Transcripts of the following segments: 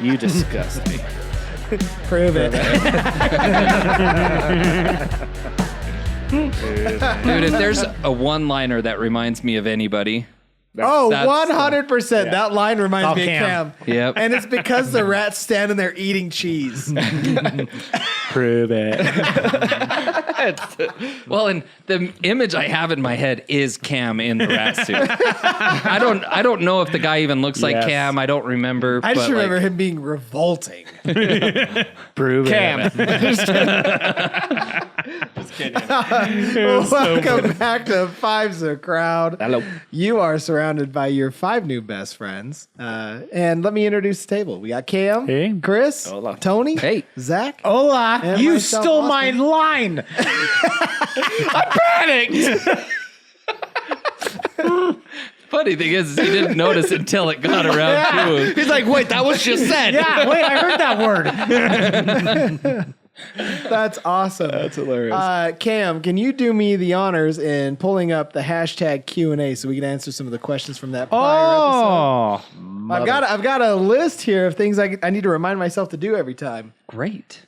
You disgust me. Prove it. Dude, if there's a one-liner that reminds me of anybody. Oh, That's 100%. That line reminds me of Cam. Yep. And it's because the rat's standing there eating cheese. Prove it. Well, and the image I have in my head is Cam in the rat suit. I don't know if the guy even looks like Cam. I don't remember. I just but remember him being revolting. Prove Cam. it. Just kidding. Welcome back to Fives a Crowd. Hello. You are surrounded by your 5 new best friends. And let me introduce the table. We got Cam, Hey. Chris, Hola. Tony, Hey. Zach. Hola, And you myself, stole Austin. my line. Funny thing is he didn't notice until it got around to him. He's like, wait, that was just said. Yeah, wait, I heard that word. That's awesome. That's hilarious. Cam, can you do me the honors in pulling up the hashtag Q&A so we can answer some of the questions from that prior episode? Oh. I've got a list here of things I need to remind myself to do every time. Great.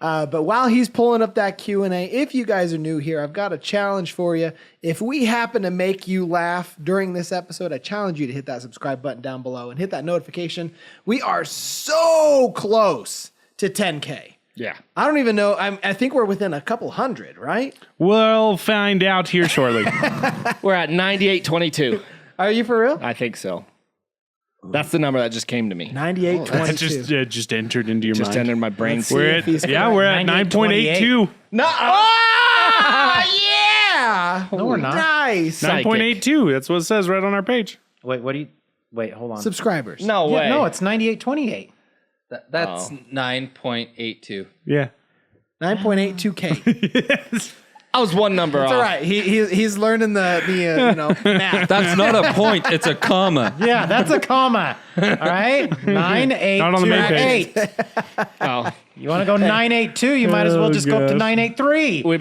But while he's pulling up that Q&A, if you guys are new here, I've got a challenge for you. If we happen to make you laugh during this episode, I challenge you to hit that subscribe button down below and hit that notification. We are so close to 10K. Yeah. I don't even know. I think we're within a couple hundred, right? We'll find out here shortly. We're at 9822. Are you for real? I think so. That's the number that just came to me. 98.22. That just entered into your Just mind. entered my brain. Let's see. We're if he's at, correct. we're at 9.82. No. Yeah! No, we're not. Nice. 9.82. That's what it says right on our page. Wait, what do you? Wait, hold on. Subscribers. No way. Yeah, no, it's 98.28. That's 9.82. Yeah. 9.82K. I was one number It's off. all right. He's learning the math. That's not a point. It's a comma. Yeah, that's a comma. All right, 982. Not on the main page. Oh, You want to go 982? You might as well just go up to gosh. 983. we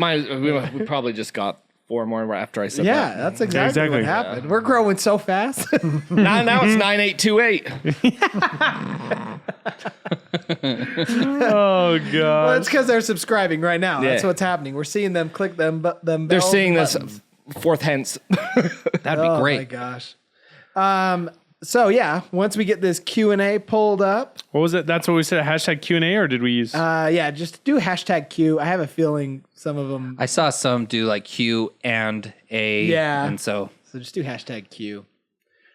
probably just got 4 more after I said Yeah, that. that's exactly Exactly. what happened. We're growing so fast. Now it's 9828. Oh, God. Well, it's because they're subscribing right now. That's Yeah. what's happening. We're seeing them click them. They're bells seeing and this buttons. fourth hence. That'd be Oh great. my gosh. So yeah, once we get this Q&A pulled up, What was it? That's what we said. Hashtag Q&A, or did we use? yeah, just do hashtag Q. I have a feeling some of them. I saw some do like Q and A. Yeah. And so So just do hashtag Q.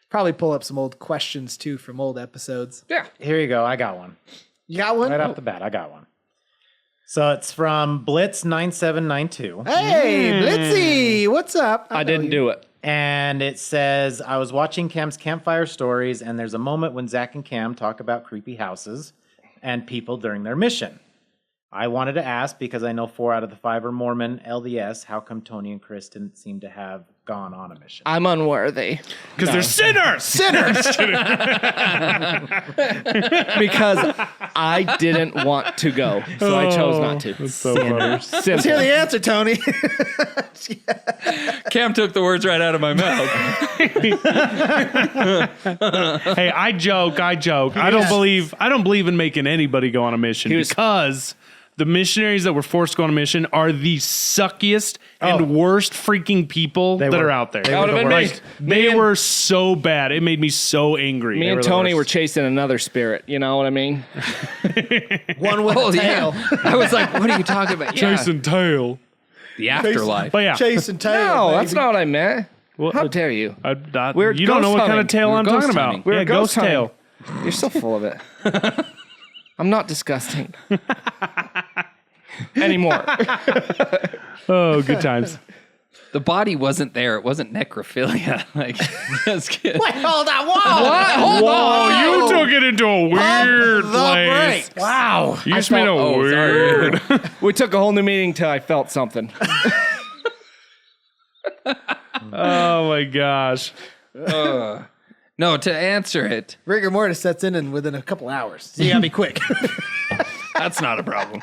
Probably pull up some old questions too from old episodes. Yeah. Here you go. I got one. You got one? Right off the bat, I got one. So it's from Blitz9792. Hey, Blitzy, what's up? I didn't do it. And it says, I was watching Cam's Campfire Stories, and there's a moment when Zach and Cam talk about creepy houses and people during their mission. I wanted to ask, because I know 4 out of the 5 are Mormon, LDS, how come Tony and Chris didn't seem to have gone on a mission? I'm unworthy. Because they're sinners. Because I didn't want to go, so I chose not to. That's so funny. Let's hear Simple. the answer, Tony. Cam took the words right out of my mouth. Hey, I joke. I don't believe in making anybody go on a mission because the missionaries that were forced to go on a mission are the suckiest and worst freaking people that are out there. That would have been me. They were so bad. It made me so angry. Me and Tony were chasing another spirit. You know what I mean? One with a tail. I was like, what are you talking about? Yeah. chasing tail. The afterlife. But yeah, Chasing tail. No, baby. that's not what I meant. Well, How dare you? We're you don't know ghost what kind of hunting. tail We're I'm ghost talking about. hunting. We're Yeah, ghost ghost tail. You're so full of it. I'm not disgusting. Anymore. Oh, good times. The body wasn't there. It wasn't necrophilia. Like, just kidding. Wait, hold on. Whoa. What? Hold Whoa, you took it into a weird the place. brakes. Wow. You just made a weird. We took a whole new meeting till I felt something. Oh my gosh. No, to answer it, Rigor mortis sets in within a couple hours. So you gotta be quick. that's not a problem.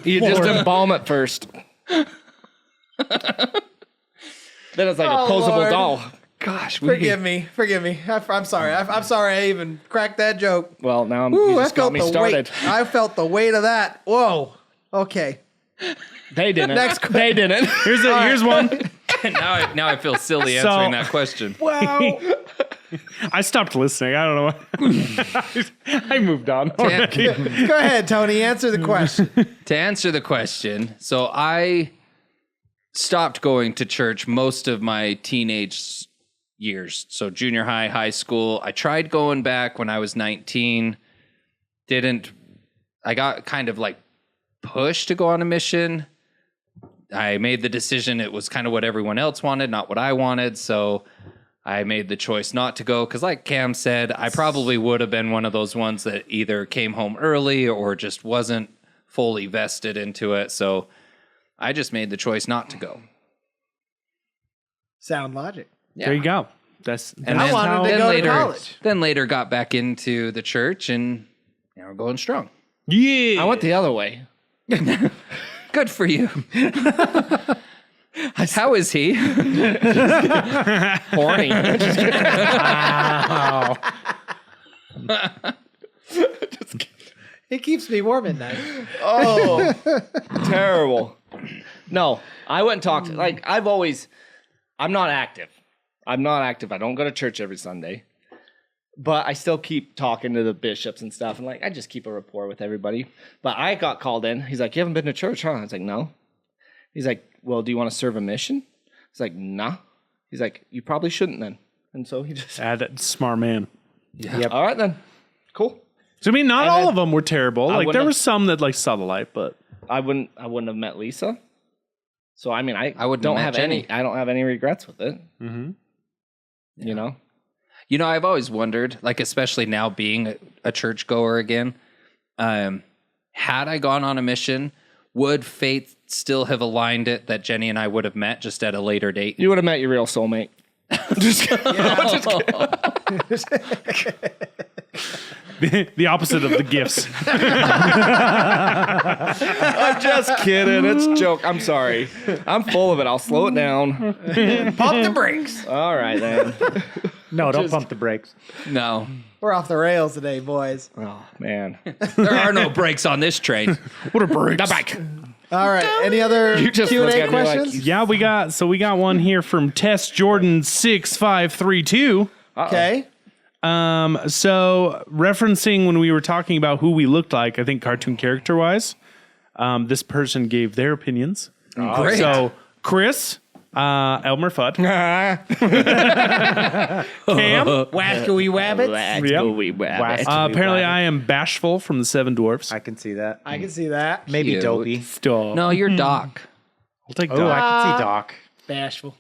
You just embalm it first. Then it's like a posable Lord. doll. Gosh, Forgive me. I'm sorry. I'm sorry I even cracked that joke. Well, now Ooh, you I just got felt me the started. weight. I felt the weight of that. Whoa. Okay. They didn't. Next They didn't. Here's one. now I feel silly answering that question. Wow. I stopped listening. I don't know. I moved on. Go ahead, Tony. Answer the question. To answer the question, so I stopped going to church most of my teenage years. So junior high, high school. I tried going back when I was 19. Didn't. I got kind of like pushed to go on a mission. I made the decision. It was kind of what everyone else wanted, not what I wanted. So I made the choice not to go because, like Cam said, I probably would have been one of those ones that either came home early or just wasn't fully vested into it. So I just made the choice not to go. Sound logic. Yeah. There you go. And I wanted to go to college. Then later got back into the church and we're going strong. Yeah. I went the other way. Good for you. How is he? Horny. Wow. It keeps me warm at night. Oh, terrible. No, I went and talked. Like, I'm not active. I don't go to church every Sunday. But I still keep talking to the bishops and stuff. And, like, I just keep a rapport with everybody. But I got called in. He's like, you haven't been to church, huh? I was like, no. He's like, well, do you want to serve a mission? I was like, nah. He's like, you probably shouldn't then. And so he just, That's smart man. all right then. Cool. So I mean, not And all then of them were terrible. Like wouldn't there have- were some that like saw the light, but I wouldn't have met Lisa. So I mean, I wouldn't don't have have met any. Jenny. I don't have any regrets with it. mm-hmm. You know, You know, I've always wondered, like, especially now being a churchgoer again, had I gone on a mission, would fate still have aligned it that Jenny and I would have met just at a later date? you would have met your real soulmate. Just kidding. The opposite of the gifts. I'm just kidding. It's a joke. I'm sorry. I'm full of it. I'll slow it down. Pump the brakes. All right then. No, don't pump the brakes. No. We're off the rails today, boys. Oh man. There are no brakes on this train. What a break. The bike. All right. Any other You just look Q&A at me like questions? Yeah, we got one here from Tess Jordan 6532. Okay. So referencing when we were talking about who we looked like, I think cartoon character wise, this person gave their opinions. Great. So Chris, Elmer Fudd, Cam, Wascally wabbits. Yep. Apparently I am Bashful from the Seven Dwarfs. I can see that. I can see that. Maybe Cute. dopey. Stop. No, you're Doc. I'll take Oh, Doc. I can see Doc. Bashful.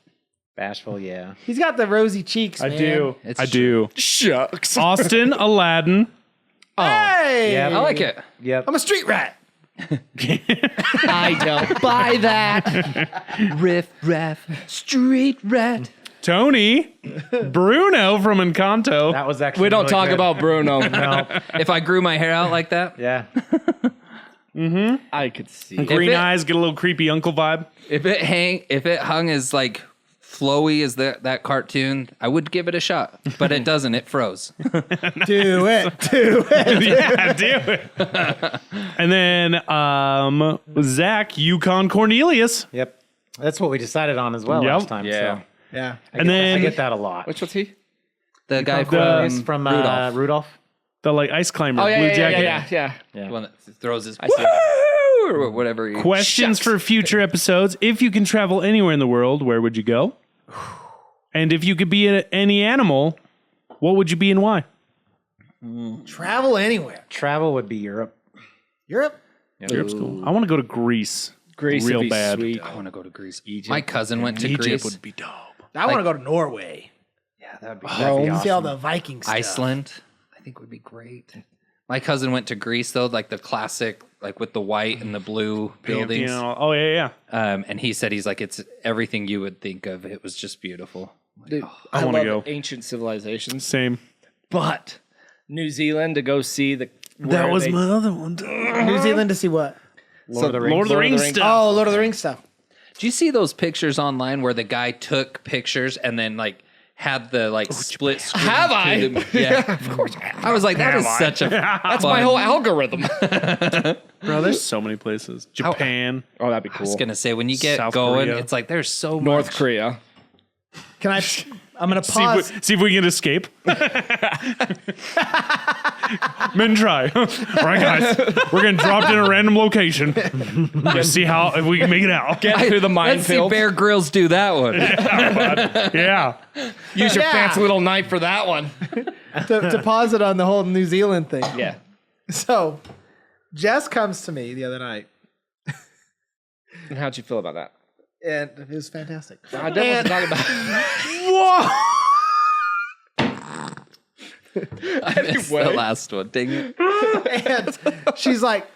Bashful, yeah. He's got the rosy cheeks, I man. do. It's I do. Shucks. Austin, Aladdin. Hey! Yep. I like it. Yep. I'm a street rat. I don't buy that. Riff, raff, street rat. Tony, Bruno from Encanto. That was actually We don't really talk good. about Bruno. No. If I grew my hair out like that, Yeah. I could see. Green If it- eyes, get a little creepy uncle vibe. if it hung as like flowy as that cartoon, I would give it a shot. But it doesn't. It froze. Do it. Do it. Yeah, do it. And then Zach, Yukon Cornelius. Yep. That's what we decided on as well Yep. last time. Yeah. So Yeah. And then I get that a lot. Which was he? The guy Cornelius from Rudolph. Rudolph. the like ice climber, Oh yeah, blue yeah, jacket. yeah. The one that throws his I see it. or whatever. He, Questions for future episodes. If you can travel anywhere in the world, where would you go? And if you could be any animal, what would you be and why? Travel anywhere. Travel would be Europe. Europe? Europe's cool. I want to go to Greece. Greece Real would be bad. sweet. I want to go to Greece. My cousin went to Egypt Greece. would be dope. I want to go to Norway. Yeah, that would be Rome. See all the Viking stuff. Iceland, I think would be great. My cousin went to Greece though, like the classic, like with the white and the blue buildings. Oh yeah. And he said it's everything you would think of. It was just beautiful. Dude, I I wanna love go. ancient civilizations, Same. but New Zealand to go see the. That where was they- my other one. New Zealand to see what? Lord of the Rings. Lord of the Rings stuff. Oh, Lord of the Rings stuff. Do you see those pictures online where the guy took pictures and then like had the like split screen. Have I? Yeah, of course. I was like, that is such a. That's my whole algorithm. Bro, there's so many places. Japan. Oh, that'd be I was cool. gonna say when you get South going, Korea. it's like there's so North much. Korea. Can I? I'm gonna See pause. if we can escape. Men try. All right, guys. We're going to drop in a random location. Let's see if we can make it out. Get through the Let's see minefield. Bear Grylls do that one. Yeah. Use your Yeah. fancy little knife for that one. to pause it on the whole New Zealand thing. Yeah. So, Jess comes to me the other night, And how'd you feel about that? and it was fantastic. I don't want to talk about Whoa. I missed the last one. Dang it. And she's like,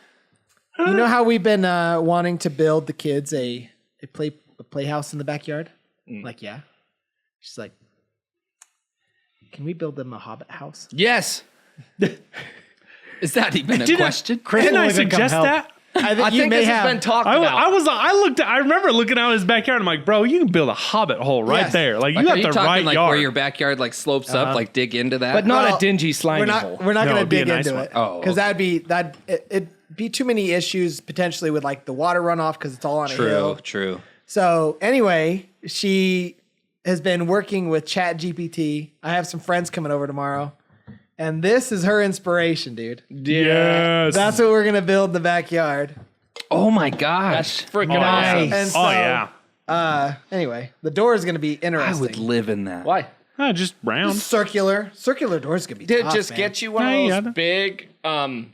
you know how we've been wanting to build the kids a playhouse in the backyard? Like, yeah. She's like, can we build them a hobbit house? Yes. Is that even a Didn't- question? Didn't I will even come suggest help. that? I I think this has been talked about. I remember looking out his backyard. I'm like, bro, you can build a hobbit hole right Yes. there. Like, you Like, got are you the talking right like yard. where your backyard like slopes up, like dig into that? but not Well, a dingy slimy hole. We're not No, going to it'd be a dig nice into one. it. Oh, Because okay. it'd be too many issues potentially with like the water runoff because it's all on a hill. True. So anyway, she has been working with Chat GPT. I have some friends coming over tomorrow. And this is her inspiration, dude. Yes. That's what we're going to build in the backyard. Oh my That's gosh. freaking Nice. awesome. And so, Oh, yeah. Anyway, the door is going to be I interesting. would live in that. Why? Just round. Circular doors going to be Did tough, just man. get you one Yeah, of those big the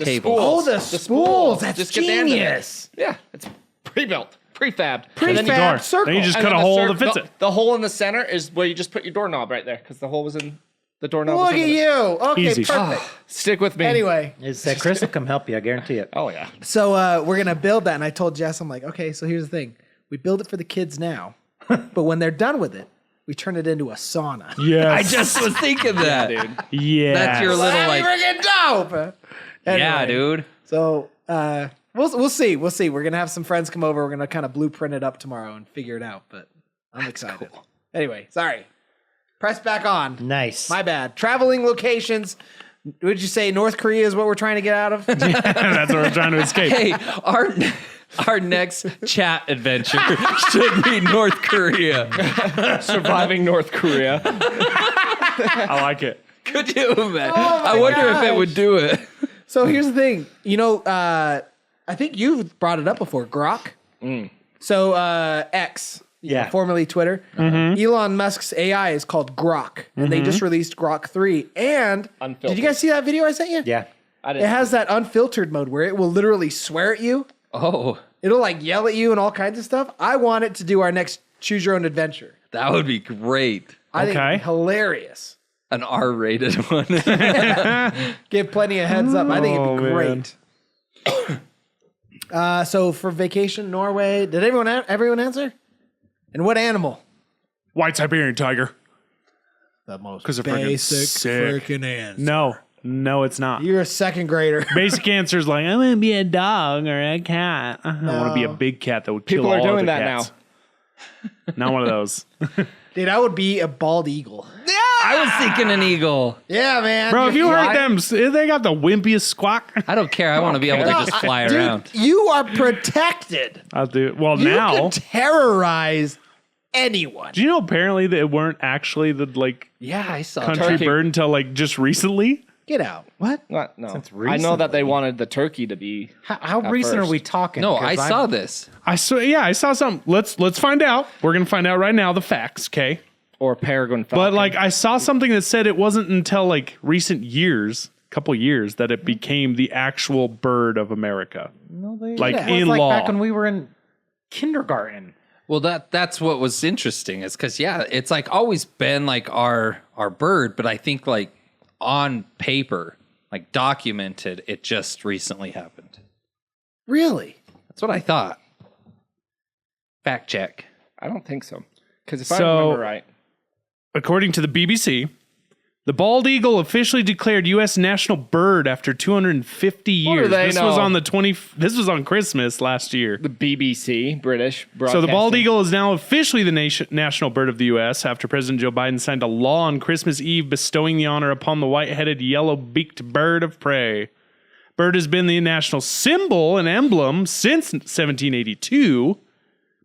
Cables. spools. Oh, the spools. That's Just get the end of it. genius. Yeah, it's pre-built, prefabbed. Prefab And then Door. circle. Then you just and cut then a the hole cir- that fits the, it. The hole in the center is where you just put your doorknob right there because the hole was in the doorknob. was Look at in the- you. Okay, Easy. perfect. Stick with me. Anyway, Chris will come help you. I guarantee it. Oh yeah. so we're going to build that. And I told Jess, I'm like, okay, so here's the thing. We build it for the kids now. But when they're done with it, we turn it into a sauna. Yes. I just was thinking that. Dude. Yeah. That's your little That'd like. be freaking dope. Yeah, Anyway, dude. So we'll see. We'll see. We're gonna have some friends come over. We're gonna kind of blueprint it up tomorrow and figure it out. But I'm excited. Anyway, sorry. Press back on. Nice. My bad. Traveling locations. Would you say North Korea is what we're trying to get out of? That's what we're trying to escape. Hey, our next chat adventure should be North Korea. Surviving North Korea. I like it. Could you imagine? I wonder if it would do it. So here's the thing. You know, I think you've brought it up before. Grok. So X. Yeah. Formerly Twitter. Elon Musk's AI is called Grok, and they just released Grok 3. And Unfiltered. did you guys see that video I sent you? Yeah. I It didn't. has that unfiltered mode where it will literally swear at you. Oh, It'll like yell at you and all kinds of stuff. I want it to do our next choose your own adventure. that would be great. I think Okay. it'd be hilarious. An R-rated one. Give plenty of heads up. I think it'd be Oh, great. So for vacation, Norway, did everyone answer? And what animal? White Siberian tiger. The most 'Cause they're freaking sick. freaking answer. No, it's not. You're a second grader. Basic answer is like, I want to be a dog or a cat. I want to be a big cat that would kill People all are doing other that cats. Not one of those. Dude, I would be a bald eagle. I was thinking an eagle. Yeah, man. Bro, if you heard fly- them, they got the wimpiest squawk. I don't care. I want to be able to just fly Dude, around. you are protected. I'll do it. Well, You now, can terrorize anyone. do you know apparently they weren't actually the like Yeah, I saw country turkey. bird until like just recently? Get out. What? What? No. Since I know that they recently. wanted the turkey to be. How At recent first. are we talking? No, 'Cause I I'm- saw this. I saw something. Let's find out. We're gonna find out right now the facts, okay? Or peregrine falcon. But like I saw something that said it wasn't until like recent years, couple years, that it became the actual bird of America. No, they, Like, it was in like law. back when we were in kindergarten. Well, that's what was interesting is because it's like always been like our bird, but I think like on paper, like documented, it just recently happened. Really? That's what I thought. Fact check. I don't think so. Because if I So- remember right, According to the BBC, The bald eagle officially declared U.S. national bird after 250 years. This was on This was on Christmas last year. The BBC, British. So the bald eagle is now officially the national bird of the U.S. after President Joe Biden signed a law on Christmas Eve bestowing the honor upon the white-headed, yellow-beaked bird of prey. Bird has been the national symbol and emblem since 1782.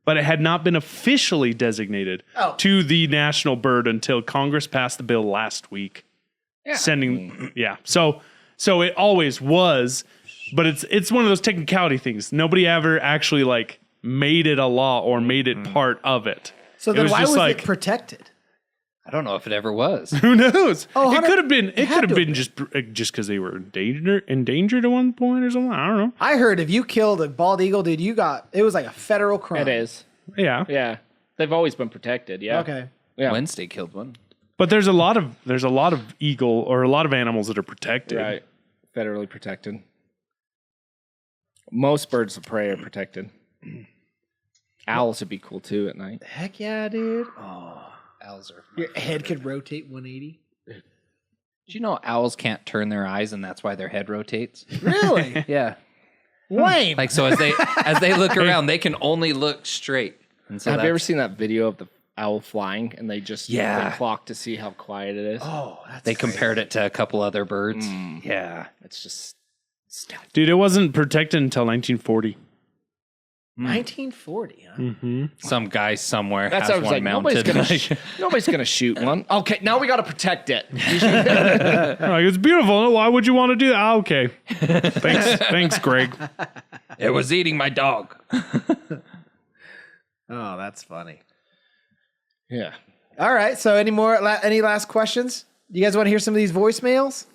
But it had not been officially designated to the national bird until Congress passed the bill last week. Yeah. So it always was, but it's one of those technicality things. Nobody ever actually like made it a law or made it part of it. So then why was it protected? I don't know if it ever was. Who knows? Oh, it could have been. It could have been just because they were endangered at one point or something. I don't know. I heard if you killed a bald eagle, dude, it was like a federal crime. It is. Yeah. Yeah. They've always been protected. Yeah. Okay. Yeah. Wednesday killed one. But there's a lot of eagle or a lot of animals that are protected. Right. Federally protected. Most birds of prey are protected. Owls would be cool too at night. Heck yeah, dude. Oh, Owls are. your head could rotate 180. Did you know owls can't turn their eyes, and that's why their head rotates? Really? Yeah. Lame. Like so, as they look around, they can only look straight. And so Have you ever seen that video of the owl flying and they just they clock to see how quiet it is? Oh, that's they compared it to a couple other birds. Yeah. It's just Dude, it wasn't protected until 1940. 1940, huh? Mm-hmm. Some guy somewhere that's has what I was one like. mounted. Nobody's gonna shoot one. Okay, now we got to protect it. Like, it's beautiful. Why would you want to do that? Oh, okay. Thanks, Greg. It was eating my dog. Oh, that's funny. Yeah. All right. So, any last questions? Do you guys want to hear some of these voicemails?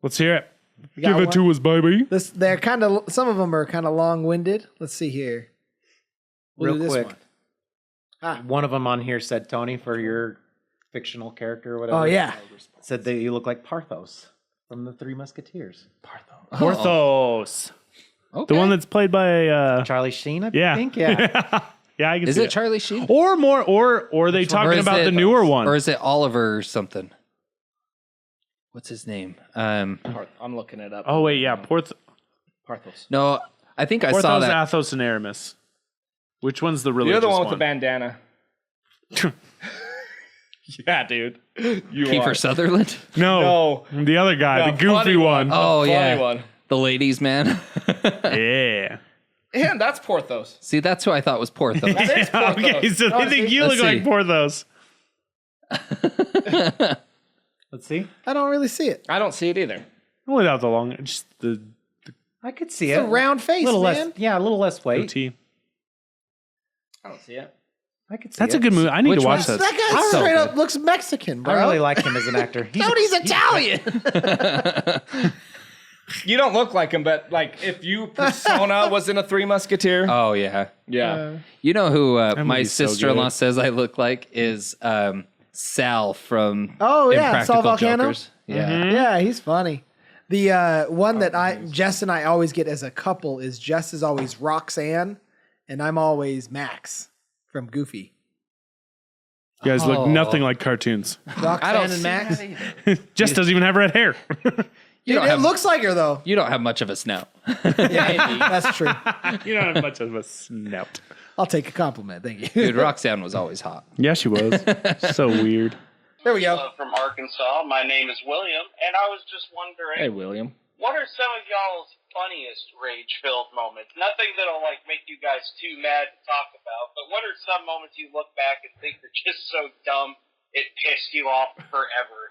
Let's hear it. You got Give it one? to us, baby. They're kind of. Some of them are kind of long-winded. Let's see here. We'll Real do this quick. one. One of them on here said, Tony, for your fictional character or whatever. Oh yeah. Said that you look like Parthos from the Three Musketeers. Porthos. Okay. The one that's played by Charlie Sheen, I yeah. think. Yeah. Yeah, I can Is see it Charlie Sheen? Or more or they talking is about it- the newer one. Or is it Oliver or something? What's his name? I'm looking it up. Oh wait, yeah, Parthos. No, I think I saw Porthos, that. Athos, and Aramis. Which one's the religious You're the one one? with the bandana. Yeah, dude. You Kiefer are. Sutherland? No, the other guy, the goofy funny one. Oh, Funny yeah. one. The ladies' man. Yeah. And that's Porthos. See, that's who I thought was Porthos. That is Porthos. Okay, so they think you Let's look like see. Porthos. Let's see. I don't really see it. I don't see it either. Without the long, just the I could see It's it. a round face, little man. less. Yeah, a little less weight. goatee. I don't see it. I could see That's it. a good movie. I need Which to watch one's- that. That guy So straight up good. looks Mexican, bro. I really like him as an actor. Tony's Italian. You don't look like him, but like if you persona was in a Three Musketeer. Oh, yeah. Yeah. You know who my movie's so sister-in-law good. says I look like is Sal from Oh, yeah, Impractical Sal Volcano? Jokers. Yeah. Yeah, he's funny. The one that Jess and I always get as a couple is Jess is always Roxanne, and I'm always Max from Goofy. You guys look nothing like cartoons. Roxanne and Max. Jess doesn't even have red hair. You don't It have looks like her though. you don't have much of a snout. Yeah, that's true. You don't have much of a snout. I'll take a compliment. Thank you. Dude, Roxanne was always hot. Yeah, she was. So weird. There we go. From Arkansas. My name is William, and I was just wondering, Hey, William. what are some of y'all's funniest rage-filled moments? Nothing that'll make you guys too mad to talk about, but what are some moments you look back and think are just so dumb it pissed you off forever?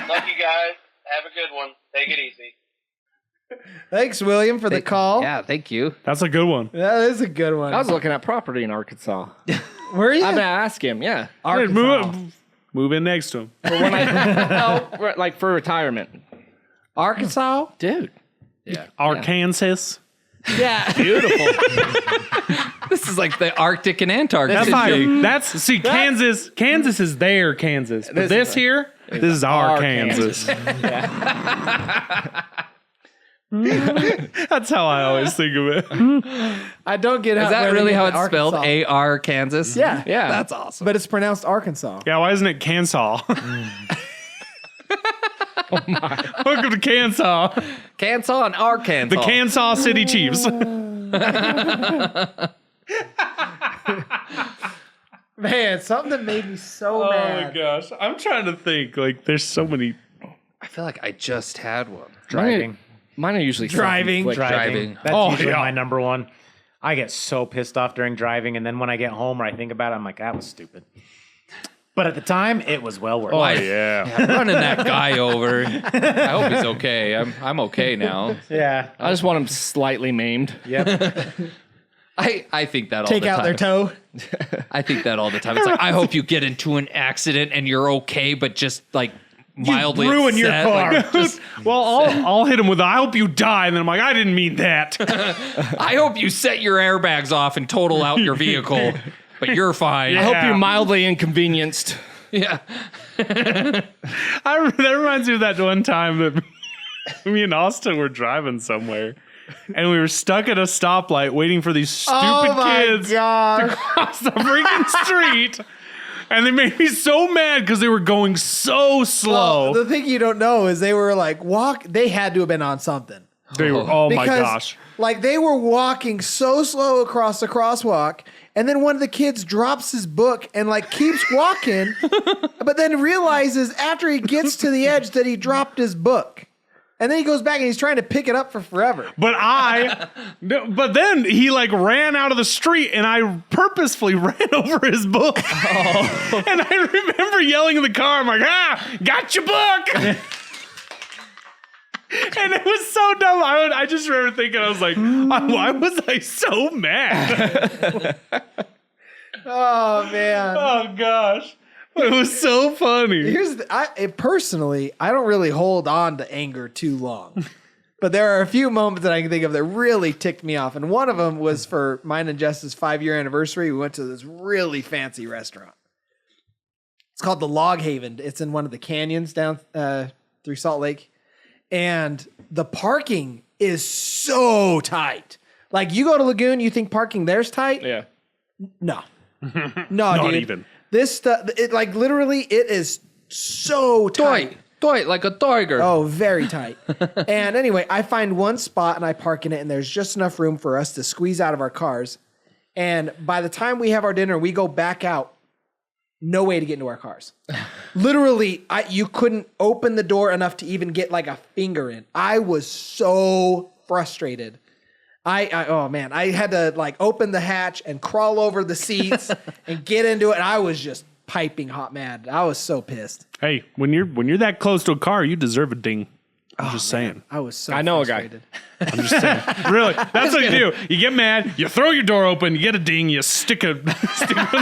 Love you guys. Have a good one. Take it easy. Thanks, William, for the call. Yeah, thank you. That's a good one. That is a good one. I was looking at property in Arkansas. Where are you? I'm gonna ask him. Yeah. Hey, move in next to him. When I like for retirement. Arkansas? Dude. Arkansas. Yeah. Beautiful. This is like the Arctic and Antarctic. That's fine. Kansas. Kansas is their Kansas. But this here, this is our Kansas. That's how I always think of it. I don't get Is that really how it's spelled? Arkansas. A-R Kansas? Yeah. Yeah. That's awesome. But it's pronounced Arkansas. Yeah, why isn't it Kansas? Welcome to Kansas. Kansas and Arkansas. The Kansas City Chiefs. Man, something that made me so Oh mad. my gosh. I'm trying to think. Like, there's so many. I feel like I just had one. Driving. Mine are usually Driving. self-inflicted. That's Oh, usually yeah. my number one. I get so pissed off during driving, and then when I get home or I think about it, I'm like, that was stupid. But at the time, it was well worth it. Yeah. Running that guy over. I hope he's okay. I'm okay now. Yeah. I just want them slightly maimed. Yep. I think that all Take the time. out their toe. I think that all the time. It's like, I hope you get into an accident and you're okay, but just like mildly ruin your upset. car. Like, just, Well, I'll hit him with, I hope you die. And then I'm like, I didn't mean that. I hope you set your airbags off and total out your vehicle, but you're fine. I hope Yeah. you're mildly inconvenienced. Yeah. That reminds me of that one time that me and Austin were driving somewhere. And we were stuck at a stoplight waiting for these stupid kids to cross the freaking street. And they made me so mad because they were going so slow. Well, the thing you don't know is they were like they had to have been on something. They were, oh my Because, gosh. like, they were walking so slow across the crosswalk, and then one of the kids drops his book and, like, keeps walking, but then realizes after he gets to the edge that he dropped his book. And then he goes back and he's trying to pick it up for forever. But then he like ran out of the street and I purposefully ran over his book. Oh. And I remember yelling in the car, I'm like, got your book. And it was so dumb. I just remember thinking, I was like, why was I so mad? Oh, man. Oh, gosh. It was so funny. Personally, I don't really hold on to anger too long. But there are a few moments that I can think of that really ticked me off. And one of them was for mine and Jess's 5-year anniversary. We went to this really fancy restaurant. It's called the Log Haven. It's in one of the canyons down through Salt Lake. And the parking is so tight. Like, you go to Lagoon, you think parking there's tight? Yeah. No. No, Not dude. even. This stuff, it like literally, it is so tight. Tight like a tiger. Oh, very tight. And anyway, I find one spot and I park in it, and there's just enough room for us to squeeze out of our cars. And by the time we have our dinner, we go back out. No way to get into our cars. Literally, you couldn't open the door enough to even get like a finger in. I was so frustrated. Oh man, I had to like open the hatch and crawl over the seats and get into it. And I was just piping hot mad. I was so pissed. Hey, when you're that close to a car, you deserve a ding. I'm just saying. I was so I know frustrated. a guy. I'm just saying. Really, that's what you do. You get mad, you throw your door open, you get a ding, you stick one of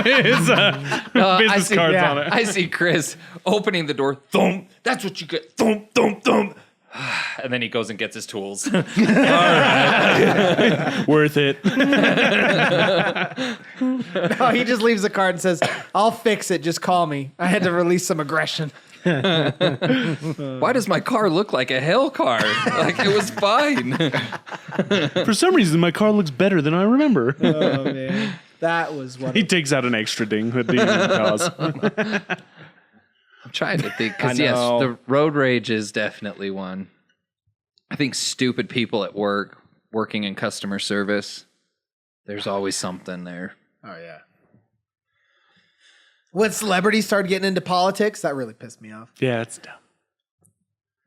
his business cards on it. I see Chris opening the door. Thump. That's what you get. Thump, thump, thump. And then he goes and gets his tools. Worth it. No, he just leaves the card and says, "I'll fix it. Just call me." I had to release some aggression. Why does my car look like a hell car? Like it was fine. For some reason, my car looks better than I remember. Oh man, that was what. He takes out an extra ding that didn't even cause. I'm trying to think because I yes, know. the road rage is definitely one. I think stupid people at work, working in customer service, there's always something there. Oh yeah. When celebrities started getting into politics, that really pissed me off. Yeah, it's dumb.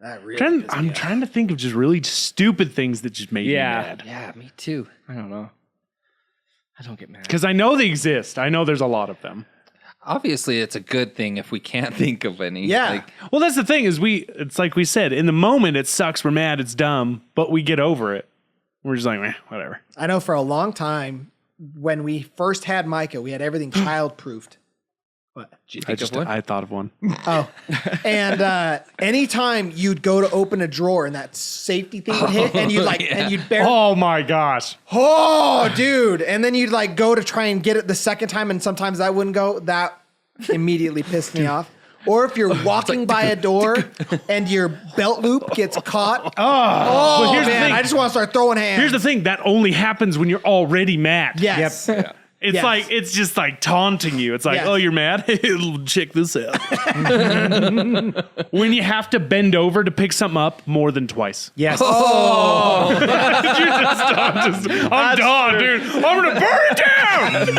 That really. pissed me I'm off. trying to think of just really stupid things that just made me Yeah. mad. Yeah, me too. I don't know. I don't get mad. Because I know they exist. I know there's a lot of them. Obviously, it's a good thing if we can't think of any. Yeah. Like, Well, that's the thing is it's like we said, in the moment it sucks, we're mad, it's dumb, but we get over it. We're just like, whatever. I know for a long time when we first had Micah, we had everything child-proofed. What? did you think of one? I thought of one. Oh, and anytime you'd go to open a drawer and that safety thing would hit, and and you'd barely. Oh my gosh. Oh, dude! And then you'd like go to try and get it the second time, and sometimes that wouldn't go. That immediately pissed me off. Or if you're walking by a door and your belt loop gets caught. Oh here's the man, thing. I just want to start throwing hands. Here's the thing, that only happens when you're already mad. Yes. It's Yes. like it's just like taunting you. It's like, Yes. oh, you're mad? Check this out. When you have to bend over to pick something up more than twice. Yes. Oh. I'm done, dude. I'm gonna burn it down.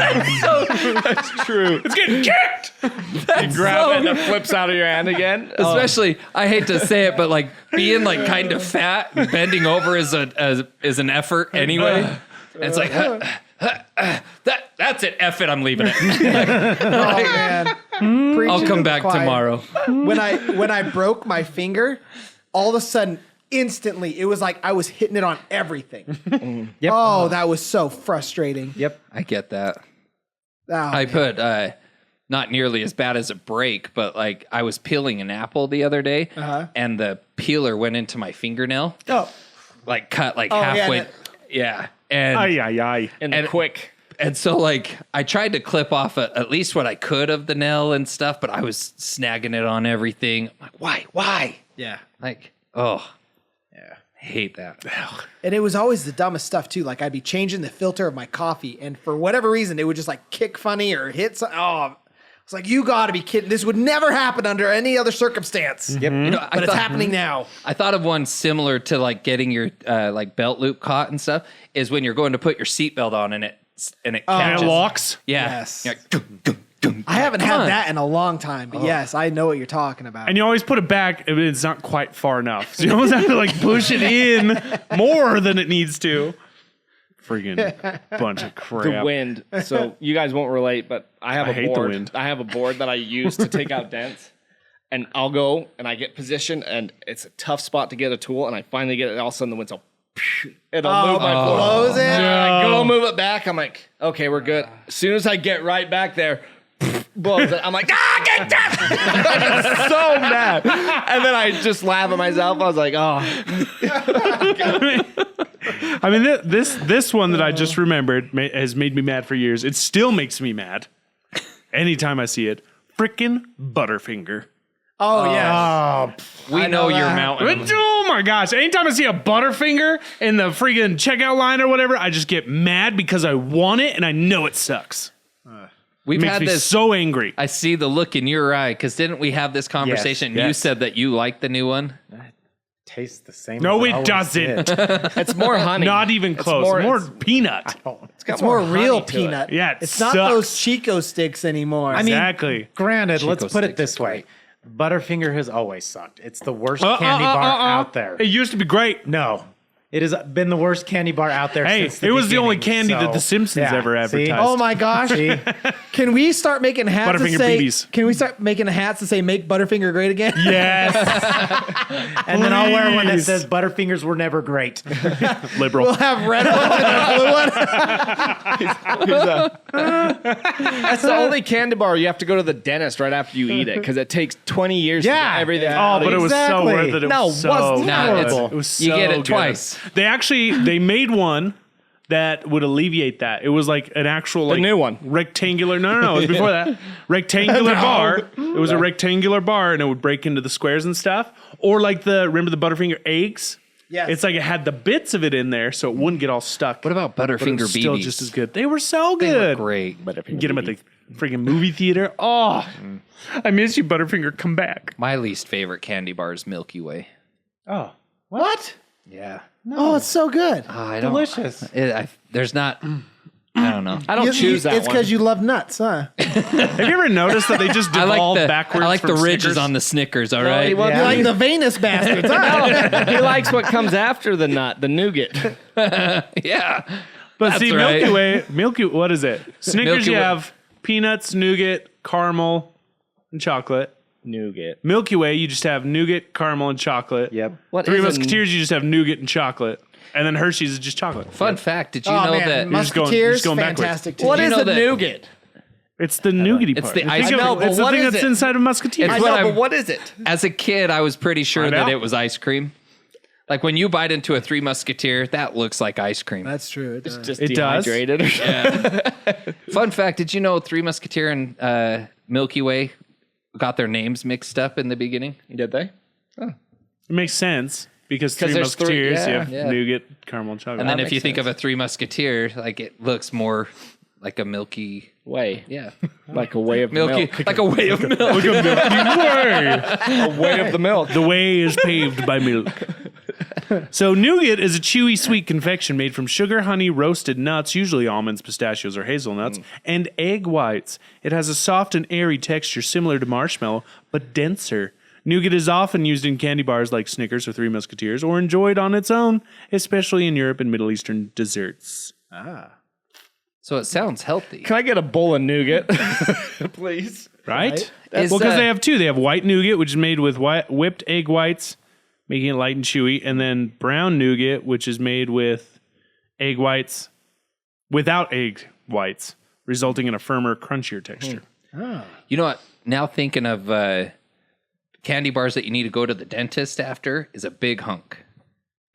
That's true. It's getting kicked. You grab it and it flips out of your hand again. Especially, I hate to say it, but like being like kind of fat, bending over is an effort anyway. And it's like that's it. F it. I'm leaving it. Oh man. I'll come back Quiet. tomorrow. When I broke my finger, all of a sudden, instantly, it was like I was hitting it on everything. Yep. Oh, that was so frustrating. Yep. I get that. Oh, I put not nearly as bad as a break, but like I was peeling an apple the other day, and the peeler went into my fingernail, like cut like halfway. Yeah, and Ay. And quick. and so like I tried to clip off at least what I could of the nail and stuff, but I was snagging it on everything. I'm like, why? yeah. Like, oh, yeah, I hate that. And it was always the dumbest stuff too. Like I'd be changing the filter of my coffee, and for whatever reason, it would just like kick funny or hit. It's like, you got to be kidding! This would never happen under any other circumstance. Yep. You know, But it's happening now. I thought of one similar to like getting your like belt loop caught and stuff is when you're going to put your seatbelt on and it And catches. it locks. Yeah. Yes. You're like, gung, gung, gung. I haven't Come had on. that in a long time, but yes, I know what you're talking about. And you always put it back if it's not quite far enough. So you always have to like push it in more than it needs to. Freaking bunch of crap. The wind. So you guys won't relate, but I have I a hate the board. wind. I have a board that I use to take out dents. And I'll go and I get positioned, and it's a tough spot to get a tool, and I finally get it, and all of a sudden the wind's all it'll move my board. blows it. And I go move it back. I'm like, okay, we're good. As soon as I get right back there, blows it. I'm like, get down! I'm so mad. And then I just laugh at myself. I was like, oh. I mean, this one that I just remembered has made me mad for years. It still makes me mad anytime I see it. Frickin' Butterfinger. Oh yeah. We know know your that. mountain. Oh my gosh. Anytime I see a Butterfinger in the freaking checkout line or whatever, I just get mad because I want it and I know it sucks. We've Makes had me this. so angry. I see the look in your eye because didn't we have this conversation? Yes. You said that you like the new one. Tastes the same. No, as it always doesn't. did. It's more honey. Not even It's close. More peanut. It's more real honey to it. peanut. Yeah, it it's not sucks. those Chico sticks anymore. I mean, Exactly. Granted, Chico let's put it sticks this are way. Butterfinger has always sucked. It's the worst candy bar out there. It used to be great. No. It has been the worst candy bar out there Hey, since the it was the only beginning, candy that so- The Simpsons Yeah, ever see? advertised. oh my gosh. Can we start making hats that Butterfinger say? BBs. Can we start making hats that say "Make Butterfinger Great Again"? Yes. And then I'll wear one that Please. says Butterfingers were never great. Liberal. We'll have red ones and a blue one. That's the only candy bar you have to go to the dentist right after you eat it because it takes 20 years to Yeah. get everything Oh, out. but it was so Exactly. worth it. It No, was so wasn't. Nah, it's- it was so you get it good. twice. They made one that would alleviate that. It was like an actual like new one. rectangular. No, it was before that rectangular bar. It was a rectangular bar, and it would break into the squares and stuff. Or like remember the Butterfinger eggs? Yes. It's like it had the bits of it in there, so it wouldn't get all stuck. What about But it Butterfinger was still BBs? just as good. They were so They good. were great. Get them at the freaking movie theater. Oh, I miss you, Butterfinger. Come back. My least favorite candy bar is Milky Way. Oh, What? Yeah. Oh, it's so good. I don't. delicious. There's not. I don't know. I don't choose that It's one. because you love nuts, huh? Have you ever noticed that they just I devolve like the backwards? I like the from ridges Snickers? on the Snickers. All he right. wants- You like the Venus bastards, huh? He likes what comes after the nut, the nougat. Yeah. But That's see, right. Milky, what is it? Snickers, Milky you Way. have peanuts, nougat, caramel, and chocolate. Nougat. Milky Way, you just have nougat, caramel, and chocolate. Yep. What Three is a- Musketeers, you just have nougat and chocolate. And then Hershey's is just chocolate. Fun fact: did you Oh know man, that? just going- Musketeers, just going backwards. fantastic. Too. What you is know a that- nougat? It's the nougaty It's part. the Think ice- of I know, it, but it's the what thing is that's it? inside of Musketeers. I It's what know, I'm- but what is it? As a kid, I was pretty sure Find that out. it was ice cream. Like when you bite into a Three Musketeer, that looks like ice cream. That's true. It does. Just It does? dehydrated. Fun fact: did you know Three Musketeer and Milky Way got their names mixed up in the beginning? Did they? It makes sense because Three there's three- Musketeers, you yeah, have yeah. nougat, caramel, and chocolate. And then if makes you think sense. of a Three Musketeer, like it looks more like a milky. Way. Yeah, Like a way of milky, milk. like a way of milk. Look at Milky Way. A way of the milk. The way is paved by milk. So nougat is a chewy, sweet confection made from sugar, honey, roasted nuts, usually almonds, pistachios, or hazelnuts, and egg whites. It has a soft and airy texture similar to marshmallow, but denser. Nougat is often used in candy bars like Snickers or Three Musketeers, or enjoyed on its own, especially in Europe and Middle Eastern desserts. So it sounds healthy. Can I get a bowl of nougat, please? Right? Is, Well, because they have two. They have white nougat, which is made with whipped egg whites, making it light and chewy, and then brown nougat, which is made with egg whites without egg whites, resulting in a firmer, crunchier texture. You know what? Now thinking of candy bars that you need to go to the dentist after is a big hunk. Have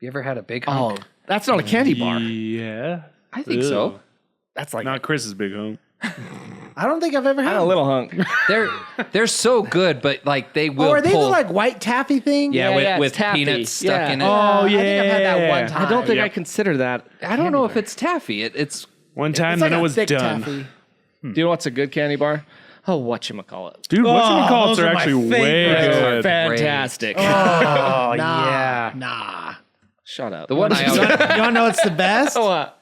you ever had a big hunk? Oh, that's not a candy bar. Yeah. I think so. That's like Not Chris's big hunk. I don't think I've ever had a little hunk. They're so good, but like they will. Oh, are they the pull, like white taffy thing? yeah, Yeah, with it's taffy. peanuts stuck Yeah. in it. Oh, yeah. I think I've had that one time. I don't think Yep. I consider that. I don't know if it's taffy. It's One time, It's like then a it was thick done. taffy. Do you know what's a good candy bar? Oh, whatchamacallit. Dude, whatchamacallits those are are my actually way favorites. good. Fantastic. Oh, yeah. Nah. Shut up. the one I You want to know what's the best? What?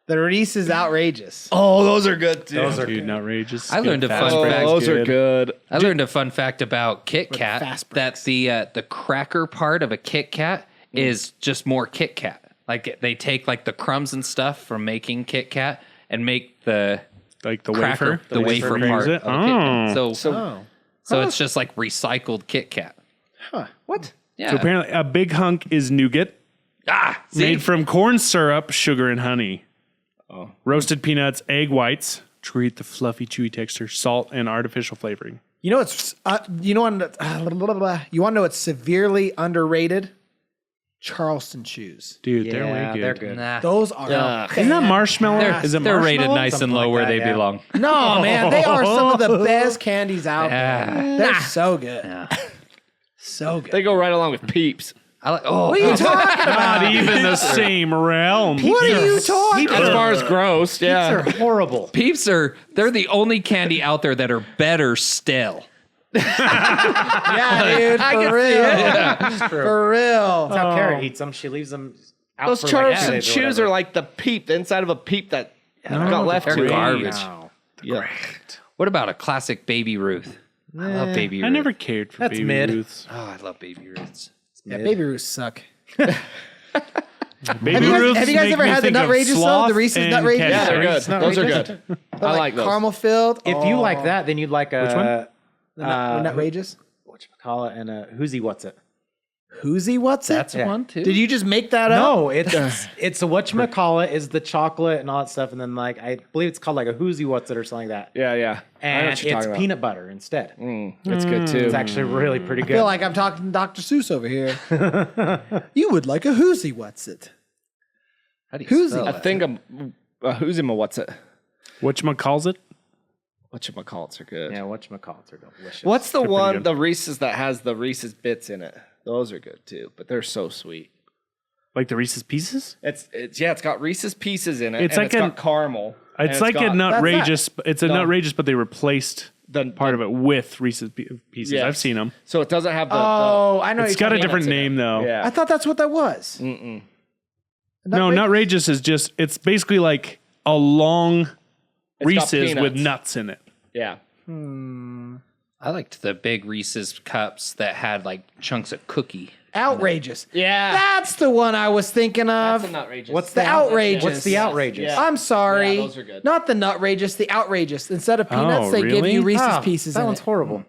The Reese's Outrageous. Oh, those are good too. Dude, outrageous. I learned a fun Oh, fact. those are good. I learned a fun fact about Kit Kat fast that the cracker part of a Kit Kat is just more Kit Kat. Like they take like the crumbs and stuff from making Kit Kat and make the Like the cracker, wafer. the wafer creams part it. of a Kit Kat. Oh. So it's just like recycled Kit Kat. What? Yeah. So apparently, a big hunk is nougat, See? made from corn syrup, sugar, and honey. Roasted peanuts, egg whites to create the fluffy, chewy texture, salt, and artificial flavoring. You know it's you know what you want to know it's severely underrated? Charleston shoes. Dude, they're Yeah, way good. they're good. Nah. Those are Isn't that marshmallow? Is it They're rated marshmallow? nice and Something low like where that, they yeah. belong. No, man, they are some of the best candies out there. They're so good. So good. They go right along with Peeps. I like. Oh, What are you talking about? Not even the same realm. What are you talking As far as gross, yeah. They're horrible. Peeps they're the only candy out there that are better still. Yeah, dude, for real. For real. That's how Kara eats them. She leaves them out Those for Charleston like 2 days or shoes whatever. are like the peep, the inside of a peep that got left they're to it. garbage. No. Yeah. What about a classic Baby Ruth? I love Baby Ruth. I never cared for That's Baby mid. Ruths. Oh, I love Baby Ruths. Yeah, Baby Ruths suck. Baby Have you guys Ruths ever make me had the think of Nutrageous though? sloth The Reese's and Nutrageous? Yeah, they're Cadbury. good. Those are good. I like those. Caramel filled. If you like that, then you'd like a Which one? The Nutrageous. whatchamacallit and a whoozy what's it? Whoozy, what's it? That's one too. Did you just make that up? No, it's a whatchamacallit is the chocolate and all that stuff, and then like I believe it's called like a whoozy what's it or something like that. Yeah, yeah. I know And what it's you're talking about. peanut butter instead. It's good too. It's actually really pretty I good. feel like I'm talking to Dr. Seuss over here. You would like a Whoozy, what's it? How do you Who's spell he? I that? think who's him? What's it? Whatchamacalls it? Whatchamacallits are good. yeah, whatchamacallits are delicious. What's the pretty one, good. the Reese's that has the Reese's bits in it? Those are good too, but they're so sweet. Like the Reese's Pieces? It's got Reese's Pieces in it. It's and like it's an- got caramel. and It's like a got Nutrageous. It's a No. Nutrageous, but they replaced part of it with Reese's Pieces. Yes. I've seen them. So it doesn't have the. Oh, I know. It's got a different name though. Yeah. I thought that's what that was. Mm-mm. No, Nutrageous is just. It's basically like a long got Reese's with peanuts. nuts in it. Yeah. I liked the big Reese's cups that had like chunks of cookie. Outrageous. Yeah. That's the one I was thinking of. That's an outrageous. What's the outrageous? What's the outrageous? Yeah. I'm sorry. Yeah, those are good. Not the Nutrageous, the outrageous. Instead of peanuts, they give really? you Reese's Ah, Pieces That in one's it. horrible.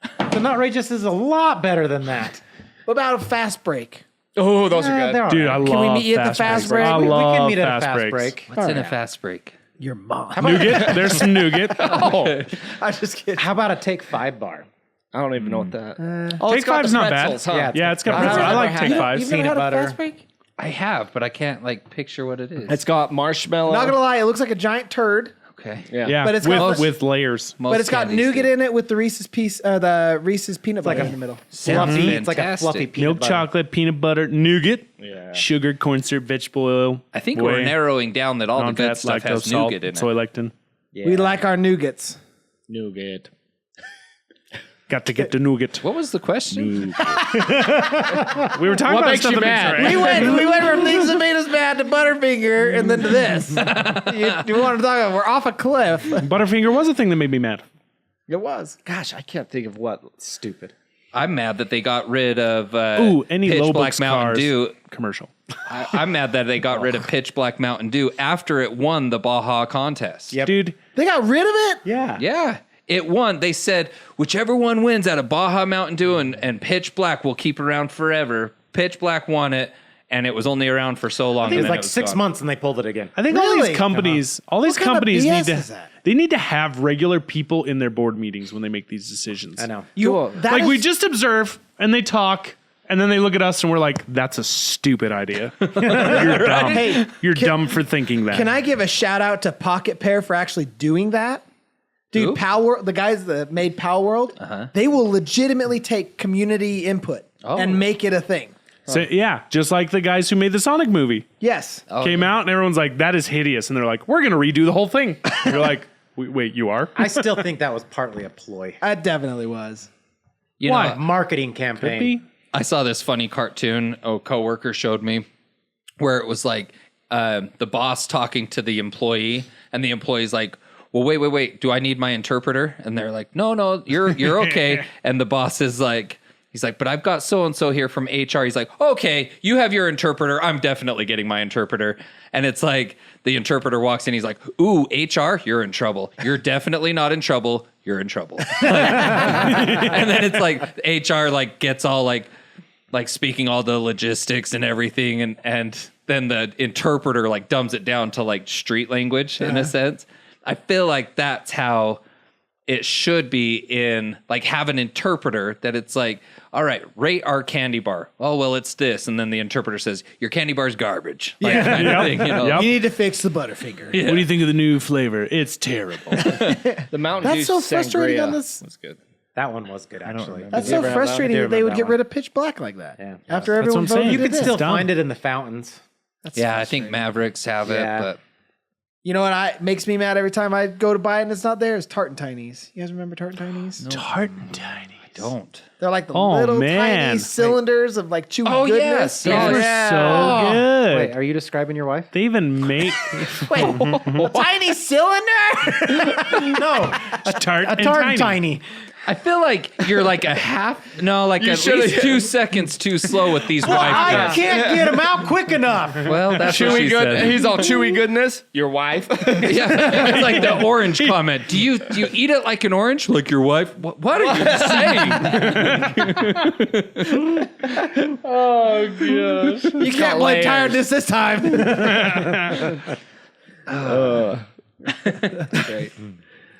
The Nutrageous is a lot better than that. What about a fast break? Oh, those are they're good. all Dude, right. I love Can we meet you at the fast break? I we love can meet at a fast fast breaks. break. What's in a fast break? Your mom. Nougat. There's some nougat. Oh, I'm just kidding. How about a Take 5 bar? I don't even know what that. Oh, Take it's got Five's the not bad. pretzels, huh? Yeah, Yeah, it's got I've pretzels. I never like had Take it. Fives. You've never Peanut had a butter. fast break? I have, but I can't like picture what it is. It's got marshmallow. Not gonna lie, it looks like a giant turd, okay. Yeah. Yeah, But it's with, got- with layers. Most but it's got candies nougat do. in it with the Reese's the Reese's peanut butter in the middle. Sounds Fluffy. It's like a fantastic. fluffy peanut Milk butter. chocolate, peanut butter, nougat, Yeah. sugar, corn syrup, vegetable oil. I think whey, we're narrowing down that all the good non-fat, stuff lactose, has salt, nougat in it. soy lectin. We like our nougats. Nougat. Got to get the nougat. What was the question? We were talking What about makes stuff you that mad? makes us We went from things that made us mad to Butterfinger and then to this. you want to talk about we're off a cliff. Butterfinger was a thing that made me mad. It was. Gosh, I can't think of what. Stupid. I'm mad that they got rid of Any Pitch Lobux Black Mountain cars Dew. commercial. I'm mad that they got rid of Pitch Black Mountain Dew after it won the Baja contest. Yep. Dude, They got rid of it? Yeah. Yeah. It won. They said, whichever one wins out of Baja Mountain Dew and Pitch Black will keep around forever. Pitch Black won it, and it was only around for so long. It was and then like was 6 gone. months and they pulled it again. I think all Really? these companies, all these What kind of companies BS need is to that? they need to have regular people in their board meetings when they make these decisions. I know. That We is- just observe and they talk and then they look at us and we're like, that's a stupid idea. You're dumb. Hey, You're dumb for thinking that. Can I give a shout out to Pocket Pair for actually doing that? Dude, Who? Power, the guys that made Power World, they will legitimately take community input and make it a thing. So, yeah, just like the guys who made the Sonic movie Yes. came out and everyone's like, that is hideous. And they're like, we're going to redo the whole thing. And you're like, wait, you are? I still think that was partly a ploy. It definitely was. You Why? know, Marketing Could campaign. be. I saw this funny cartoon a coworker showed me where it was like the boss talking to the employee and the employee's like, well, wait. Do I need my interpreter? And they're like, no, you're okay. And the boss is like, he's like, but I've got so-and-so here from HR. He's like, okay, you have your interpreter. I'm definitely getting my interpreter. And it's like the interpreter walks in. He's like, ooh, HR, you're in trouble. You're definitely not in trouble. You're in trouble. And then it's like HR like gets all like speaking all the logistics and everything. And then the interpreter like dumbs it down to like street language in a sense. I feel like that's how it should be in like have an interpreter that it's like, all right, rate our candy bar. Oh, well, it's this. And then the interpreter says, your candy bar's garbage. Like, kind of thing, you know? Yep. You need to fix the Butterfinger. What do you think of the new flavor? It's terrible. The Mountain Dew That's so frustrating sangria on this. was good. That one was good, actually. That's you so ever have that one? frustrating I do that they would remember get that rid of Pitch Black like that. Yeah. After That's everyone what I'm saying. voted You did could this. still dumb. find it in the fountains. Yeah, I think Mavericks have it, Yeah. but You know what makes me mad every time I go to buy it and it's not there? Is Tartan Tinies. You guys remember Tartan Tinies? Tartan Tiny. don't. They're like the Oh, little man. tiny cylinders of like chewy Oh, goodness. yes, Those yes. were so good. Wait, are you describing your wife? They even make Tiny cylinder? No, a tart a and tartan tiny. I feel like you're like a half, no, like at should've- least 2 seconds too slow with these wife I guys. can't get him out quick enough. Well, that's what Chewy she good. said. He's all chewy goodness. Your wife. Yeah, it's like the orange comment. Do you eat it like an orange? Like your wife? What are you saying? Oh gosh. You can't blame layers. tiredness this time. Great.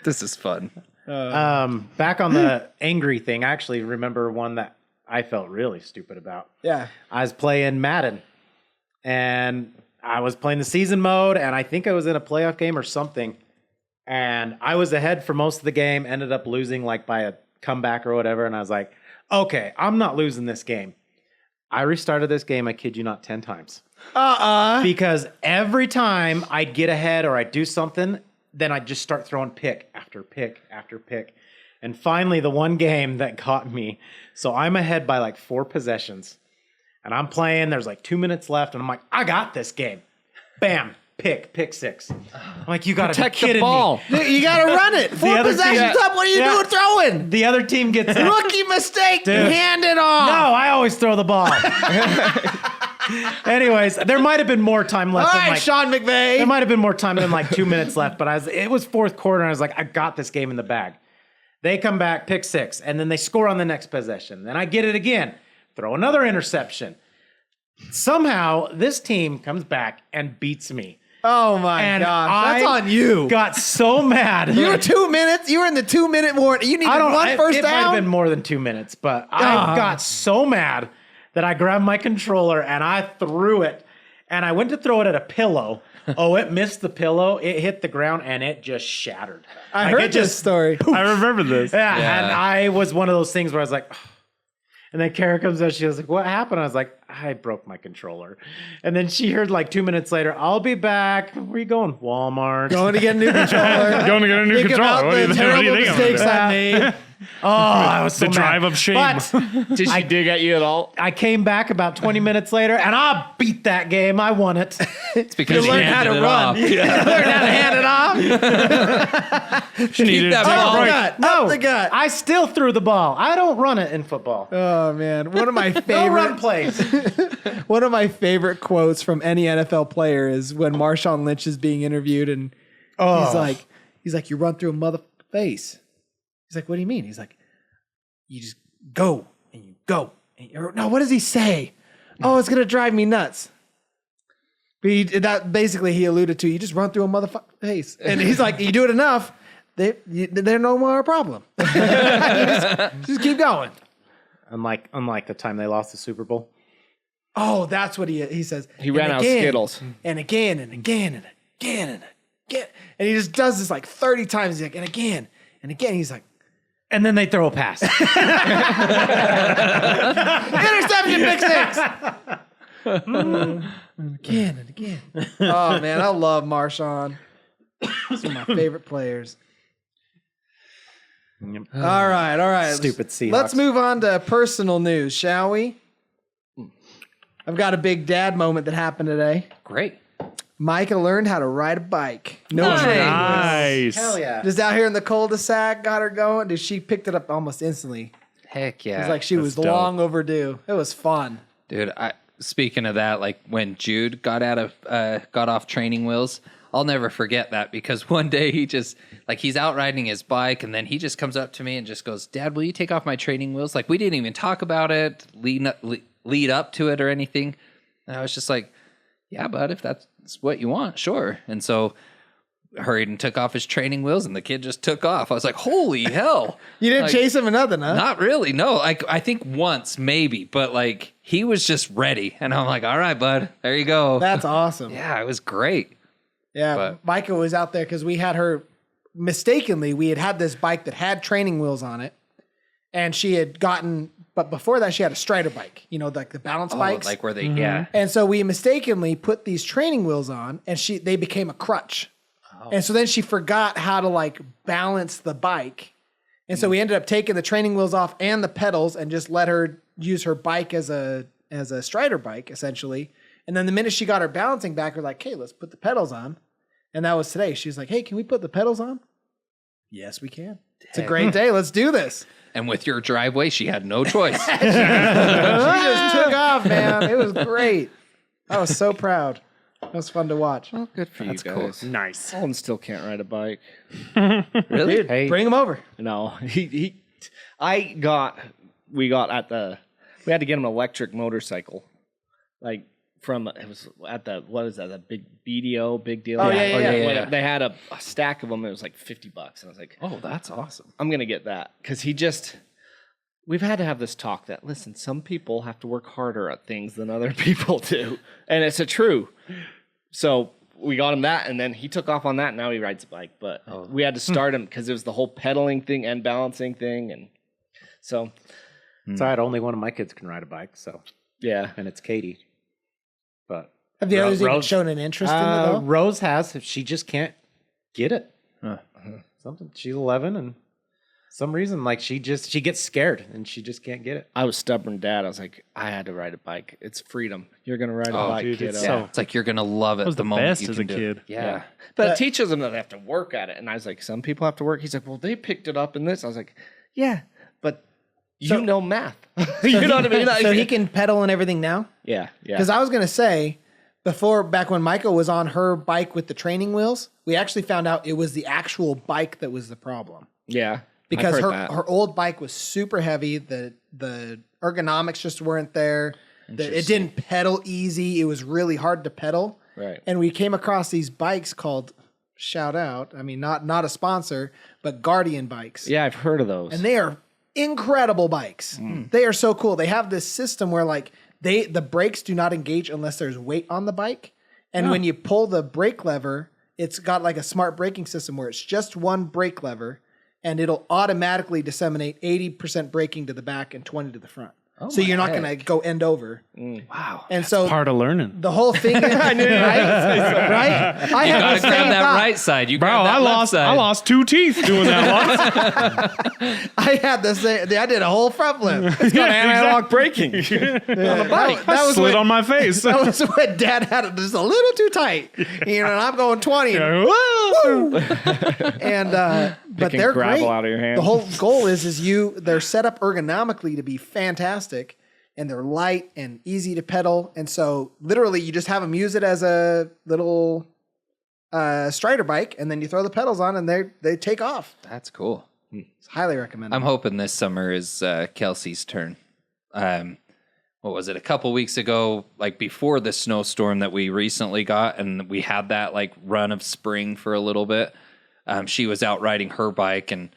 This is fun. Back on the angry thing, I actually remember one that I felt really stupid about. Yeah. I was playing Madden, and I was playing the season mode, and I think I was in a playoff game or something, and I was ahead for most of the game, ended up losing like by a comeback or whatever, and I was like, okay, I'm not losing this game. I restarted this game, I kid you not, 10 times. Because every time I'd get ahead or I'd do something, then I'd just start throwing pick after pick after pick. And finally, the one game that caught me. So I'm ahead by like 4 possessions. And I'm playing, there's like 2 minutes left. And I'm like, I got this game. Bam, pick 6. I'm like, you gotta Protect be the kidding ball. me. You got to run it. 4 other team- possessions up. What are you Yeah. doing throwing? The other team gets up. Rookie mistake. Dude. Hand it off. No, I always throw the ball. Anyways, there might have been more time left. All than right, like, Sean McVay. There might have been more time than like 2 minutes left, but it was fourth quarter, and I was like, I got this game in the bag. They come back, pick 6, and then they score on the next possession. Then I get it again, throw another interception. Somehow, this team comes back and beats me. Oh my And gosh. That's I on you. Got so mad. You were 2 minutes. You were in the 2 minute warning. You needed one first it might have down. been more than 2 minutes, but I got so mad that I grabbed my controller and I threw it. And I went to throw it at a pillow. Oh, it missed the pillow. It hit the ground and it just shattered. I Like, heard it this story. I remember this. Yeah, Yeah. and I was one of those things where I was like, And then Kara comes out. She was like, "What happened?" I was like, "I broke my controller." And then she heard like 2 minutes later, "I'll be back." Where are you going? Walmart. Going to get a new controller. Going to get a new Think controller. about What do the you think? What do you terrible think? mistakes I made. Oh, I was so The mad. drive of shame. But Did she dig at you at all? I came back about 20 minutes later, and I beat that game. I won it. It's because You learn how to handed it run. off. Learn how to hand it off. She needed that to ball. take a break. Gut, No, up the gut. I still threw the ball. I don't run it in football. Oh man, one of my No run favorite plays. one of my favorite quotes from any NFL player is when Marshawn Lynch is being interviewed and he's like, "You run through a mother face." He's like, "What do you mean?" He's like, "You just go and you go." And no, what does he say? Oh, it's gonna drive me nuts. But that basically he alluded to. You just run through a motherfucking face, and he's like, "You do it enough, they're no more a problem. just keep going." Unlike the time they lost the Super Bowl. Oh, that's what he says. He ran out of Skittles. And again and again and again and again. And he just does this like 30 times. He's like, and again and again. He's like, And then they throw a pass. interception, pick six. And again and again. Oh, man, I love Marshawn. He's one of my favorite players. All right. Stupid Seahawks. Let's move on to personal news, shall we? I've got a big dad moment that happened today. Great. Micah learned how to ride a bike. No Nice. training. Nice. Hell yeah. Just out here in the cul-de-sac, got her going. Dude, she picked it up almost instantly. Heck yeah. It was like she was dope. long overdue. It was fun. Dude, speaking of that, like when Jude got off training wheels, I'll never forget that because one day he just he's out riding his bike and then he just comes up to me and just goes, "Dad, will you take off my training wheels?" Like we didn't even talk about it, lead up to it or anything. And I was just like, "Yeah, bud, if that's what you want, sure." And so hurried and took off his training wheels and the kid just took off. I was like, holy hell. You didn't chase him or nothing, huh? Not really. No, I think once maybe, but he was just ready. And I'm like, all right, bud, there you go. That's awesome. Yeah, it was great. Yeah, But- Micah was out there because we had her mistakenly. We had this bike that had training wheels on it, and she had gotten. But before that, she had a Strider bike. You know, like the balance bikes. Like where they, yeah. And so we mistakenly put these training wheels on, and they became a crutch. And so then she forgot how to balance the bike. And so we ended up taking the training wheels off and the pedals and just let her use her bike as a Strider bike, essentially. And then the minute she got her balancing back, we're like, "Hey, let's put the pedals on." And that was today. She's like, "Hey, can we put the pedals on?" Yes, we can. It's a great day. Let's do this. And with your driveway, she had no choice. She just took off, man. It was great. I was so proud. It was fun to watch. Well, good for That's you cool. guys. Nice. Colin still can't ride a bike. Really? Dude, Hey. bring him over. No, we had to get him an electric motorcycle, it was at the big BDO, big deal. Oh, yeah. When they had a stack of them. It was like $50, and I was like, Oh, that's awesome. I'm gonna get that because we've had to have this talk that listen, some people have to work harder at things than other people do, and it's true. So we got him that, and then he took off on that. And now he rides a bike, but we had to start him because it was the whole pedaling thing and balancing thing, and so So I had only one of my kids can ride a bike, so yeah. and it's Katie. But Have the others even Rose- shown an interest in it, though? Rose has. She just can't get it. Something. She's 11, and some reason she gets scared and she just can't get it. I was stubborn dad. I was like, I had to ride a bike. It's freedom. You're gonna ride a bike, dude, kiddo. it's Yeah, it's like you're going to love it was the the moment best you as can a do kid. it. Yeah. But it teaches them that they have to work at it. And I was like, some people have to work. He's like, well, they picked it up in this. I was like, yeah, but you know math. You know what I mean? So he can pedal and everything now? Yeah. Because I was going to say, back when Micah was on her bike with the training wheels, we actually found out it was the actual bike that was the problem. Yeah. Because I've heard that. her old bike was super heavy. The ergonomics just weren't there. It didn't pedal easy. It was really hard to pedal. Right. And we came across these bikes called, shout out, I mean, not a sponsor, but Guardian bikes. Yeah, I've heard of those. And they are incredible bikes. They are so cool. They have this system where the brakes do not engage unless there's weight on the bike. And when you pull the brake lever, it's got a smart braking system where it's just one brake lever and it'll automatically disseminate 80% braking to the back and 20 to the front. so you're not going to go end over. Wow. And so Part of learning. the whole thing, right? Right? I You had gotta the same grab that thought. right side. You Bro, grab that I left side. lost 2 teeth doing that once. I had the same. I did a whole front flip. It's got analog braking. That was Slid when, on my face. that was when Dad had it just a little too tight. You know, and I'm going 20. Woo! And but Picking they're gravel great. out of your hand. The whole goal is they're set up ergonomically to be fantastic, and they're light and easy to pedal. And so literally you just have them use it as a little strider bike, and then you throw the pedals on and they take off. That's cool. It's highly recommended. I'm hoping this summer is Kelsey's turn. What was it? A couple weeks ago, like before the snowstorm that we recently got, and we had that like run of spring for a little bit. She was out riding her bike, and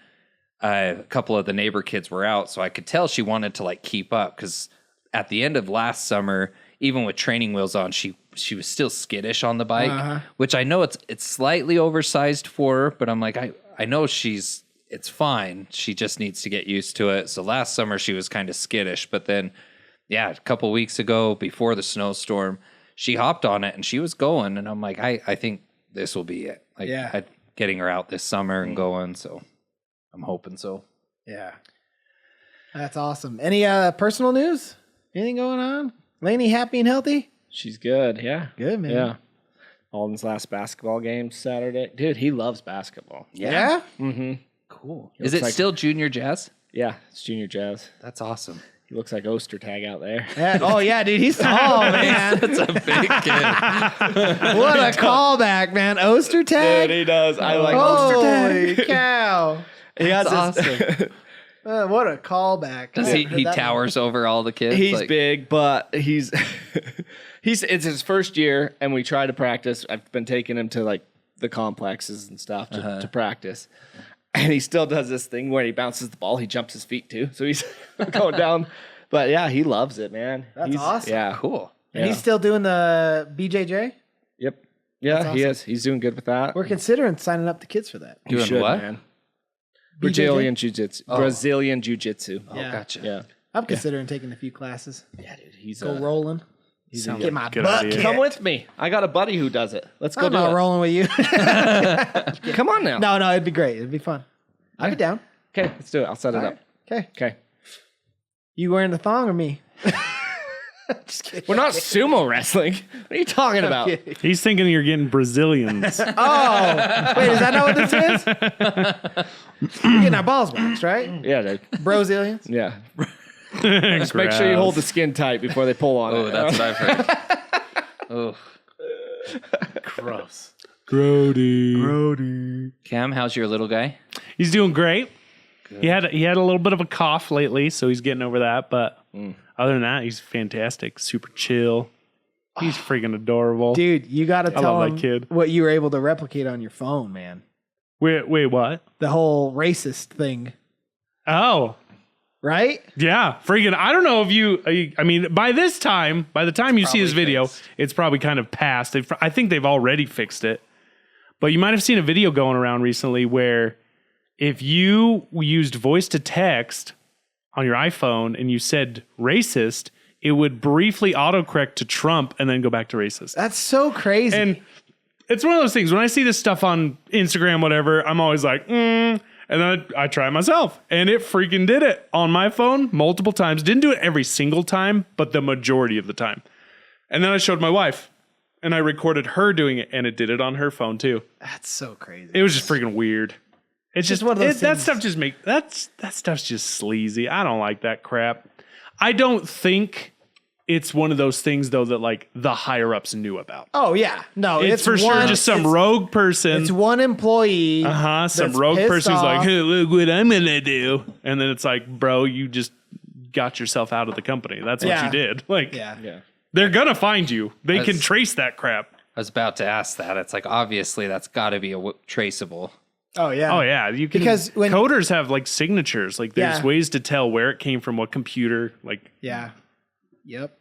a couple of the neighbor kids were out, so I could tell she wanted to like keep up, because at the end of last summer, even with training wheels on, she was still skittish on the bike, which I know it's slightly oversized for her, but I'm like, I know it's fine. She just needs to get used to it. So last summer she was kind of skittish, but then, yeah, a couple weeks ago before the snowstorm, she hopped on it and she was going, and I'm like, I think this will be it. Like, Yeah. getting her out this summer and going, so I'm hoping so. Yeah. That's awesome. Any personal news? Anything going on? Lainey happy and healthy? She's good. Yeah. Good, man. Yeah. Alden's last basketball game Saturday. Dude, he loves basketball. Yeah? Mm-hmm. Cool. He Is looks it like- still junior jazz? Yeah, it's junior jazz. That's awesome. He looks like Ostertag out there. Yeah. Oh, yeah, dude. He's tall, man. That's a big kid. What a callback, man. Ostertag? Dude, he does. I like Holy cow. He has That's this, What a callback. Does I he haven't heard that towers over all the kids? He's like, big, but he's it's his first year, and we try to practice. I've been taking him to like the complexes and stuff to practice. And he still does this thing where he bounces the ball, he jumps his feet too. So he's going down. But yeah, he loves it, man. That's awesome. Yeah. cool. And he's still doing the BJJ? Yep. Yeah, That's he awesome. is. He's doing good with that. We're considering signing up the kids for that. You Doing should, what? man. BJJ? Brazilian jiu-jitsu. Oh. Brazilian jiu-jitsu. Oh, Yeah. gotcha. Yeah. I'm considering taking a few classes. Yeah, dude. He's Go rolling. Sounds Get like my a good butt idea. kicked. Come with me. I got a buddy who does it. Let's go I'm do not it. rolling with you. Come on now. No, it'd be great. It'd be fun. I'd be down. Okay, let's do it. I'll set it up. Okay. Okay. You wearing the thong or me? Just kidding. We're not sumo wrestling. What are you talking about? He's thinking you're getting Brazilians. Oh, wait, is that not what this is? We're getting our balls waxed, right? Yeah, dude. Brazilians. Yeah. Just make sure you hold the skin tight before they pull on Oh, it. that's what I've heard. Oh, Gross. Grody. Cam, how's your little guy? He's doing great. He had a little bit of a cough lately, so he's getting over that. But other than that, he's fantastic. Super chill. He's freaking adorable. Dude, you got to tell love him that kid. what you were able to replicate on your phone, man. Wait, what? The whole racist thing, Oh, right? yeah, freaking. I don't know if you. I mean, by the time you see this video, it's probably kind of past. I think they've already fixed it. But you might have seen a video going around recently where if you used voice to text on your iPhone and you said racist, it would briefly autocorrect to Trump and then go back to racist. That's so crazy. And it's one of those things, when I see this stuff on Instagram, whatever, I'm always like, and then I try it myself. And it freaking did it on my phone multiple times. Didn't do it every single time, but the majority of the time. And then I showed my wife. And I recorded her doing it, and it did it on her phone too. That's so crazy. It was just freaking weird. It's just one of those that things. stuff just that stuff's just sleazy. I don't like that crap. I don't think it's one of those things though that like the higher ups knew about. Oh yeah, no, It's for sure just some rogue person. It's one employee. Some that's rogue pissed person who's like, off. hey, look what I'm gonna do. And then it's like, bro, you just got yourself out of the company. That's what Yeah. you did. Like, Yeah. they're gonna find you. They can That's- trace that crap. I was about to ask that. It's like, obviously, that's got to be traceable. Oh yeah. Oh yeah, you can, Because when- coders have like signatures. Like there's Yeah. ways to tell where it came from, what computer, like Yeah. Yep.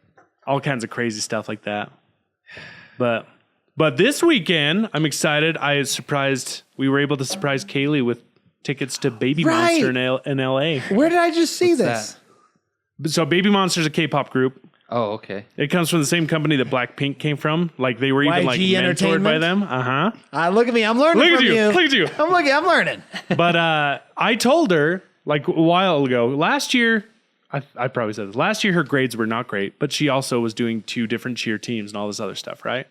all kinds of crazy stuff like that. But this weekend, I'm excited. We were able to surprise Kaylee with tickets to Baby Right. Monster in LA. Where did I just see this? that? So Baby Monster's a K-pop group. Oh, okay. It comes from the same company that Blackpink came from. Like they were even like YG mentored by Entertainment? them. Look at me. I'm learning Look at from you. Look at you. I'm learning. But I told her like a while ago, last year, I probably said this. Last year her grades were not great, but she also was doing 2 different cheer teams and all this other stuff, right?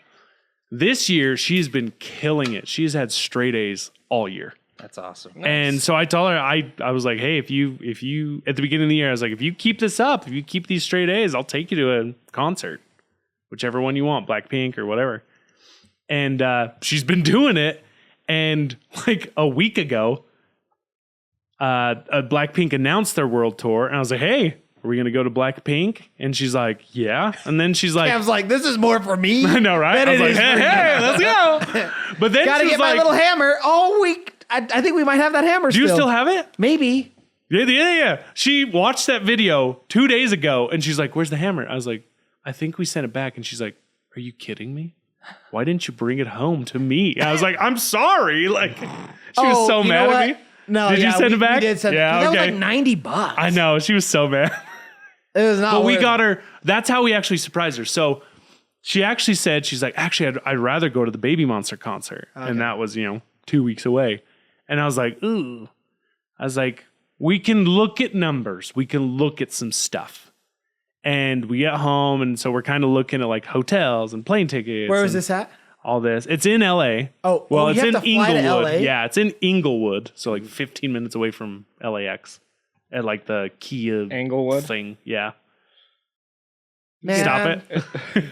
This year she's been killing it. She's had straight A's all year. That's awesome. And so I told her, I was like, hey, if you at the beginning of the year, I was like, if you keep this up, if you keep these straight A's, I'll take you to a concert, whichever one you want, Blackpink or whatever. And she's been doing it. And like a week ago, Blackpink announced their world tour. And I was like, hey, are we going to go to Blackpink? And she's like, yeah. And then she's like, I was like, this is more for me. I know, right? I was like, hey, let's go. But then Gotta she was get my like, little hammer all week. I think we might have that hammer do you still have it? Maybe. Yeah. She watched that video 2 days ago and she's like, where's the hammer? I was like, I think we sent it back. And she's like, are you kidding me? Why didn't you bring it home to me? I was like, I'm sorry. Like, she was so mad at me. No, Did you send it back? We did send it. Yeah, That was okay. like $90. I know. She was so mad. It was not But we worth got it. her. That's how we actually surprised her. So she actually said, she's like, actually, I'd rather go to the Baby Monster concert. And that was, 2 weeks away. And I was like, ooh. I was like, we can look at numbers. We can look at some stuff. And we get home. And so we're kind of looking at like hotels and plane tickets. Where was and this at? all this. It's in LA. Oh, well, you it's have in to fly to Inglewood. LA? Yeah, it's in Inglewood. So like 15 minutes away from LAX at like the Kia Englewood? thing. Yeah. Man, Stop it.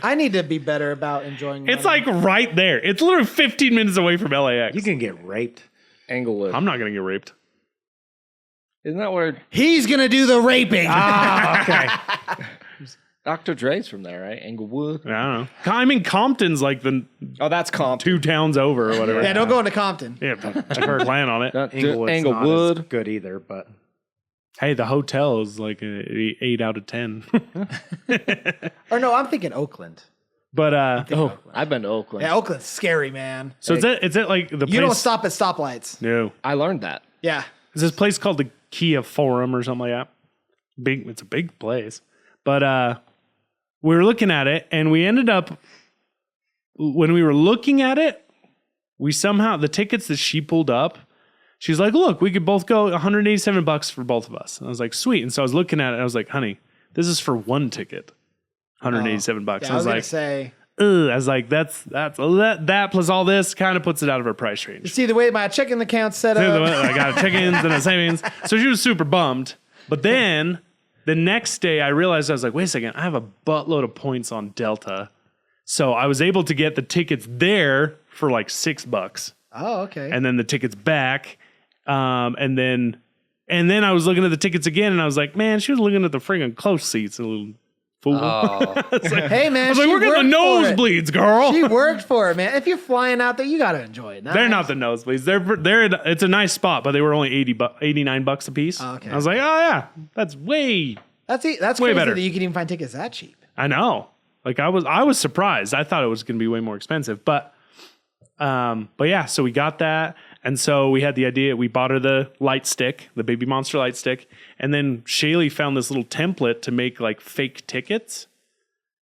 I need to be better about enjoying It's money. like right there. It's literally 15 minutes away from LAX. You can get raped. Englewood. I'm not going to get raped. Isn't that where He's going to do the raping. Okay. Dr. Dre's from there, right? Englewood. I don't know. I mean, Compton's like the Oh, that's Compton. 2 towns over or whatever. Yeah, don't go into Compton. Yeah, I heard plan on it. Not Inglewood's Englewood. not as good either, but Hey, the hotel is like an 8 out of 10. Or no, I'm thinking Oakland. But I've been to Oakland. Yeah, Oakland's scary, man. so it's at like the place. You don't stop at stoplights. No. I learned that. Yeah. There's this place called the Kia Forum or something like that. It's a big place. But we were looking at it and we ended up, when we were looking at it, we somehow, the tickets that she pulled up, she's like, look, we could both go $187 for both of us. And I was like, sweet. And so I was looking at it and I was like, honey, this is for one ticket. $187. Yeah, I I was was going like, to say. ugh. I was like, that plus all this kind of puts it out of her price range. See the way my checking account's set up. I got chickens and a savings. So she was super bummed. But then the next day I realized, I was like, wait a second, I have a buttload of points on Delta. So I was able to get the tickets there for like $6. Oh, okay. And then the tickets back. And then I was looking at the tickets again and I was like, man, she was looking at the friggin' close seats, a little fool. Oh, It's like, Hey, man. I was like, she we're getting the worked for it. nosebleeds, girl. She worked for it, man. If you're flying out there, you got to enjoy it. They're not the nosebleeds. It's a nice spot, but they were only $89 a piece. Oh, okay. I was like, oh yeah, that's way. That's Way crazy better. that you can even find tickets that cheap. I know. Like I was surprised. I thought it was going to be way more expensive, but yeah. So we got that, and so we had the idea. We bought her the light stick, the Baby Monster light stick, and then Shaylee found this little template to make like fake tickets.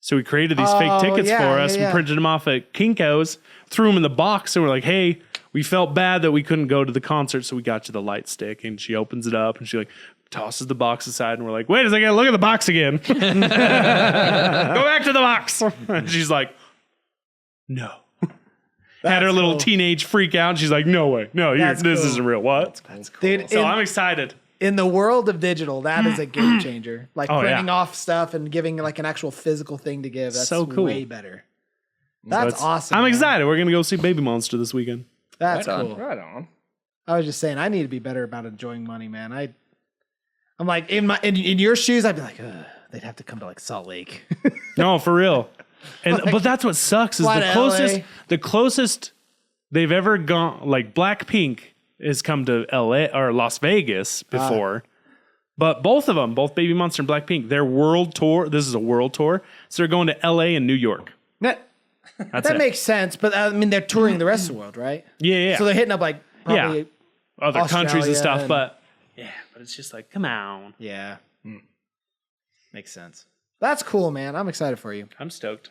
So we created these fake tickets yeah, for us. yeah, yeah. We printed them off at Kinko's, threw them in the box, and we're like, hey, we felt bad that we couldn't go to the concert, so we got you the light stick. And she opens it up, and she like tosses the box aside, and we're like, wait a second, look at the box again. Go back to the box. And she's like, no. Had her little cool. teenage freak out. And she's like, no way. No, That's this cool. isn't real. What? Dude, So I'm excited. in the world of digital, that is a game changer. Like Oh, yeah. printing off stuff and giving like an actual physical thing to give. That's So cool. way better. That's awesome. I'm man. excited. We're going to go see Baby Monster this weekend. That's Right cool. on. Right on. I was just saying, I need to be better about enjoying money, man. I'm like in your shoes, I'd be like, ugh, they'd have to come to like Salt Lake. No, for real. And but that's what sucks is fly the to closest they've ever gone. Like Blackpink has come to LA or Las Vegas before, but both of them, both Baby Monster and Blackpink, their world tour. This is a world tour, so they're going to LA and New York. that That's it. makes sense, but I mean, they're touring the rest of the world, right? Yeah. So they're hitting up like probably, Other countries and Australia stuff, and- but it's just like, come on. yeah. Makes sense. That's cool, man. I'm excited for you. I'm stoked.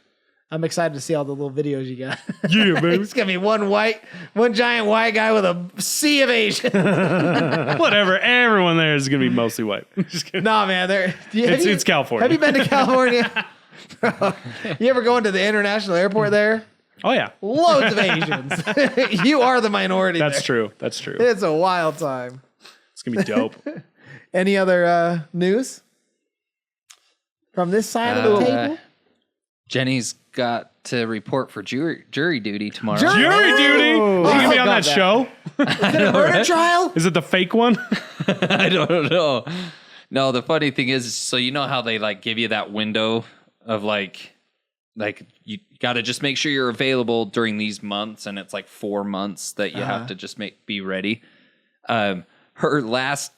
I'm excited to see all the little videos you got. Yeah, baby. It's gonna be one giant white guy with a sea of Asian. Whatever. Everyone there is going to be mostly white. Just kidding. Nah, man. It's California. Have you been to California? You ever go into the international airport there? Oh, yeah. Loads of Asians. You are the minority. That's there. true. That's true. It's a wild time. It's going to be dope. Any other news from this side of the table? Jenny's got to report for jury duty tomorrow. Jury duty? Oh, Is he going to be on I that forgot show? Is it a murder trial? Is it the fake one? I don't know. No, the funny thing is, so you know how they like give you that window of like you got to just make sure you're available during these months, and it's like 4 months that you have to just be ready. Her last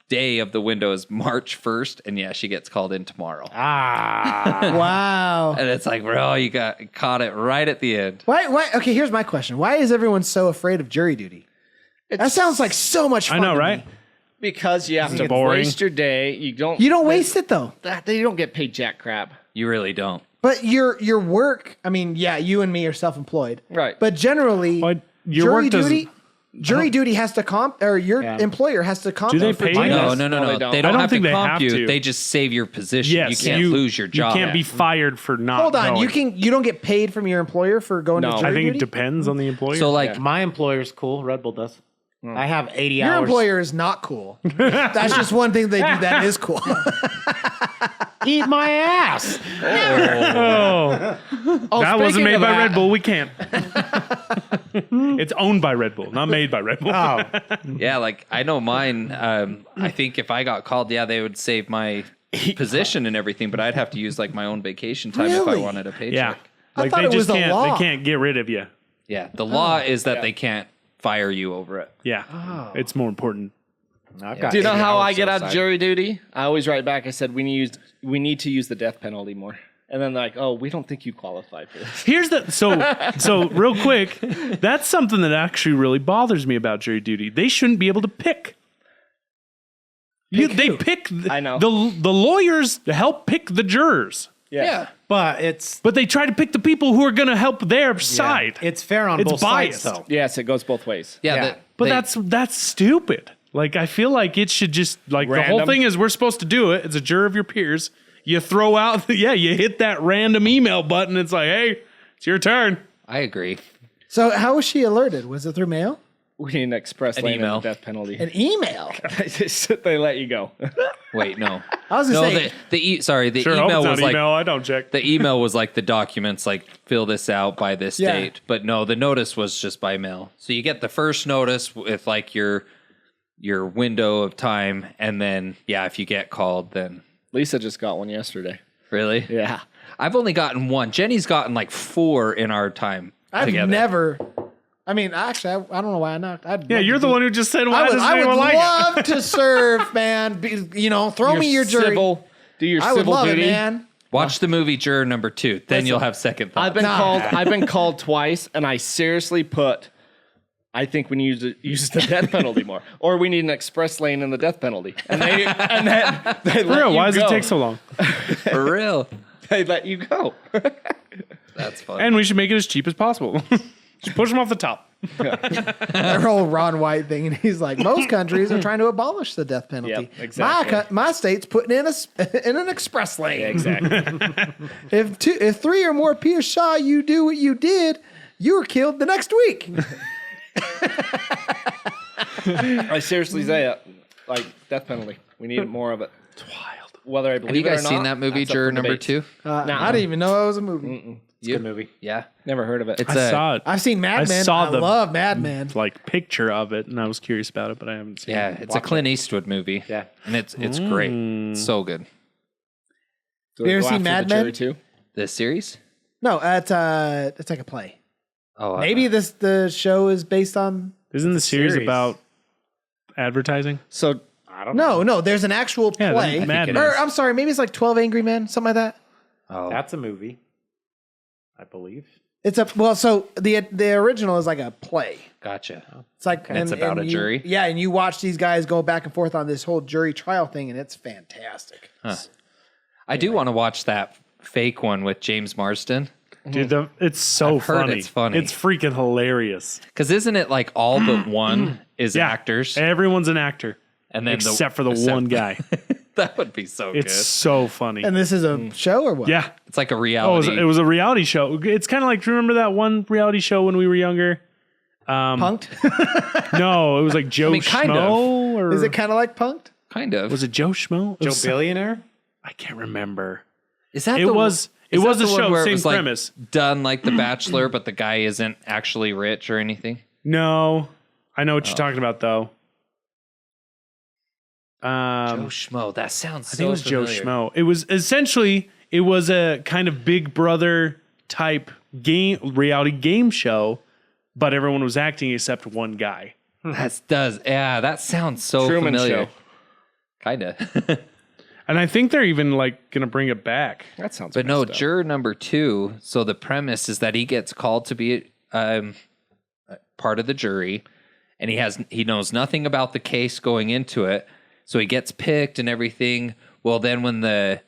day of the window is March 1st, and yeah, she gets called in tomorrow. Wow. And it's like, bro, you got caught it right at the end. Why? Okay, here's my question. Why is everyone so afraid of jury duty? That sounds like so much fun. I know, to right? me. Because you have to boring? waste your day. You don't waste it though. They don't get paid jack crap. You really don't. But your work, I mean, yeah, you and me are self-employed. Right. But generally, But your work doesn't. jury duty has to your employer has to comp. Do they you for pay doing you? this. No. they don't. They I don't don't have think to they comp have you. to. They just save your position. Yes, you can't lose your job. You can't be fired for not Hold on, going. you don't get paid from your employer for going No. to jury I think duty? it depends on the employer. So like, My employer's cool. Red Bull does. I have 80 Your hours. employer is not cool. That's just one thing they do that is cool. Eat my ass. that wasn't speaking made of by that- Red Bull. We can't. It's owned by Red Bull, not made by Red Bull. Oh, yeah, like I know mine. I think if I got called, yeah, they would save my position and everything, but I'd have to use like my own vacation time if I Really? wanted a paycheck. Yeah, I like thought they it just was a can't. law. They can't get rid of you. Yeah, the law is that they can't fire you over it. Yeah, it's more important. I've got Do you know 80 how hours I get out outside. of jury duty? I always write back. I said we need to use the death penalty more. And then they're like, oh, we don't think you qualify for this. Here's the so real quick. That's something that actually really bothers me about jury duty. They shouldn't be able to pick. They pick. I know. The lawyers help pick the jurors, Yeah. But but they try to pick the people who are going to help their side. it's fair on It's both biased. sides, though. Yes, it goes both ways. Yeah, Yeah. But that's stupid. Like I feel like it should just like the whole Random. thing is we're supposed to do it. It's a juror of your peers. You throw out you hit that random email button. It's like, hey, it's your turn. I agree. So how was she alerted? Was it through mail? We need an express lane email. and the death penalty. An email? They let you go. Wait, no. I was gonna say the Sure, hope email it's not was like email. I don't check. the email was like the documents, like fill this out by this Yeah. date. But no, the notice was just by mail. So you get the first notice with like your window of time, and then if you get called, then Lisa just got one yesterday. really, Yeah. I've only gotten one. Jenny's gotten like 4 in our time I've together. never. I mean, actually, I don't know why I knocked. Yeah, you're the one who just said, why doesn't I would anyone like it? love to serve, man. Throw me your jury. Civil, do your I would civil love duty. it, man. Watch the movie Juror Number 2, then you'll have second thoughts. I've been called twice, and I seriously put. I think we need to use the death penalty more, or we need an express lane in the death penalty. And then they For let real, you why does go. it take so long? For real. They let you go. That's fun. And we should make it as cheap as possible. Just push them off the top. That whole Ron White thing, and he's like, most countries are trying to abolish the death penalty. Yep, exactly. My state's putting in an express lane. Yeah, exactly. If 3 or more peers saw you do what you did, you were killed the next week. I seriously say it. Like death penalty. We need more of it. It's wild. Whether I Have believe you it or guys not, seen that movie that's up Juror for Number debate. 2? I didn't even know it was a movie. It's a good movie. Yeah. Never heard of it. It's I saw it. I've seen Mad Men. saw I the- love Mad Men. Like picture of it, and I was curious about it, but I haven't seen it. it's a Clint Eastwood movie. Yeah. And it's great. It's so good. Do You we ever go seen after Mad the jury Men? too? This series? No, it's like a play. Oh, Maybe the show is based on. Isn't the series series. about advertising? So I don't know. No, there's an actual Yeah, play. the Mad Men. Or I'm sorry, maybe it's like 12 Angry Men, something like that. Oh. That's a movie, I believe. It's so the original is like a play. Gotcha. It's like And it's about a jury? Yeah, and you watch these guys go back and forth on this whole jury trial thing, and it's fantastic. Huh. I do want to watch that fake one with James Marsden. Dude, it's so I've heard funny. it's funny. It's freaking hilarious. Because isn't it like all but one is actors? Everyone's an actor. And then except for the one guy. That would be so It's good. so funny. And this is a show or what? Yeah. It's like a Oh, reality. it was a reality show. It's kind of like, do you remember that one reality show when we were younger? Punked? No, it was like Joe kind of. Schmo. Or Is it kind of like Punked? kind of. was it Joe Schmo? It Joe was- Billionaire? I can't remember. Is that It the was is that a the one show, where it same was, like, premise. done like The Bachelor, but the guy isn't actually rich or anything? No, I know what you're talking about though. Joe Schmo. That sounds so I think it was familiar. Joe Schmo. It was essentially a kind of Big Brother type reality game show, but everyone was acting except one guy. That sounds so Truman familiar. Show. Kinda. And I think they're even like gonna bring it back. That sounds. But no, messed up. juror number 2. So the premise is that he gets called to be part of the jury, and he knows nothing about the case going into it. So he gets picked and everything. Well, then when they're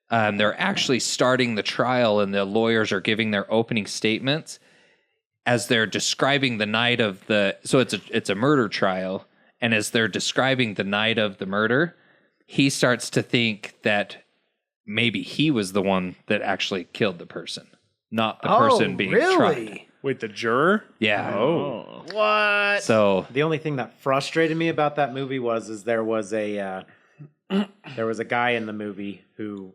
actually starting the trial and the lawyers are giving their opening statements, as they're describing the night of so it's a murder trial, and as they're describing the night of the murder, he starts to think that maybe he was the one that actually killed the person, not the person being tried. Wait, the juror? Yeah. Oh, What? So The only thing that frustrated me about that movie was there was a guy in the movie who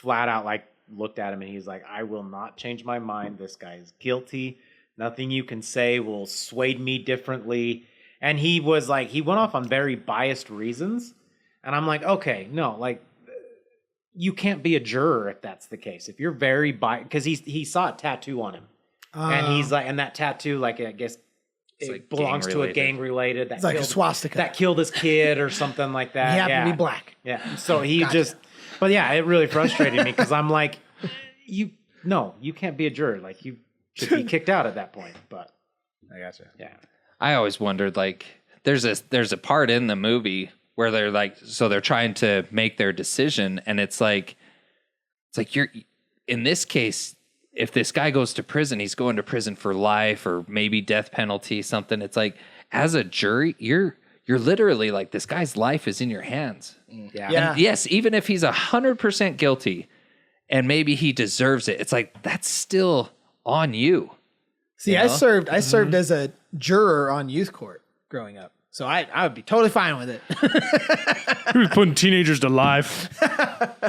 flat out like looked at him and he's like, I will not change my mind. This guy is guilty. Nothing you can say will sway me differently. And he was like, he went off on very biased reasons. And I'm like, okay, no, like you can't be a juror if that's the case. If you're very biased, because he saw a tattoo on him. And he's like, and that tattoo, like, I guess it like belongs to a gang related. It's like a swastika. That killed his kid or something like that. He happened to be black. Yeah. So he but yeah, it really frustrated me because I'm like, you can't be a juror. Like you should be kicked out at that point. But I gotcha. yeah. I always wondered, like, there's a part in the movie where they're like, so they're trying to make their decision, and it's like you're in this case. If this guy goes to prison, he's going to prison for life or maybe death penalty, something. It's like, as a jury, you're literally like, this guy's life is in your hands. Yeah. And yes, even if he's 100% guilty and maybe he deserves it, it's like, that's still on you. See, I served as a juror on youth court growing up. So I would be totally fine with it. he was putting teenagers to life.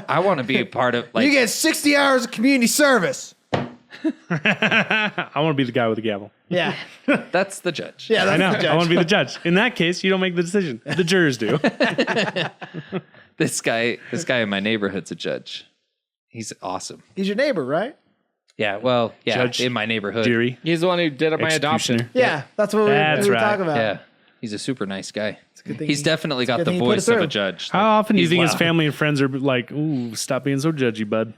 I want to be a part of, like, You get 60 hours of community service. I want to be the guy with the gavel. Yeah. that's the judge. Yeah, that's I know. the judge. I want to be the judge. In that case, you don't make the decision. The jurors do. This guy in my neighborhood's a judge. He's awesome. He's your neighbor, right? Yeah, well, yeah, Judge in my neighborhood. Jury. He's the one who did my adoption. Executioner. Yeah, that's what we were right. talking about. Yeah, he's a super nice guy. good thing He's he- definitely got good the thing he put it voice of a through. judge. How often do you he's think his loud. family and friends are like, ooh, stop being so judgy, bud?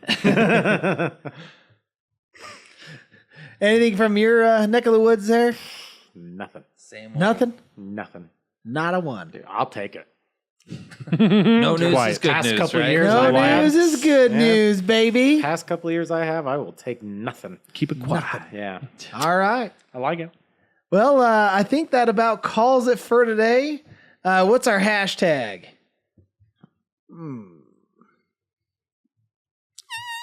Anything from your neck of the woods there? Nothing. Same way. Nothing? Nothing. Not a one. Dude, I'll take it. No news Quiet. is good Past news, couple right? years, No I have. news is good Yeah. news, baby. Past couple of years I will take nothing. Keep it quiet. Yeah. All right. I like it. Well, I think that about calls it for today. What's our hashtag?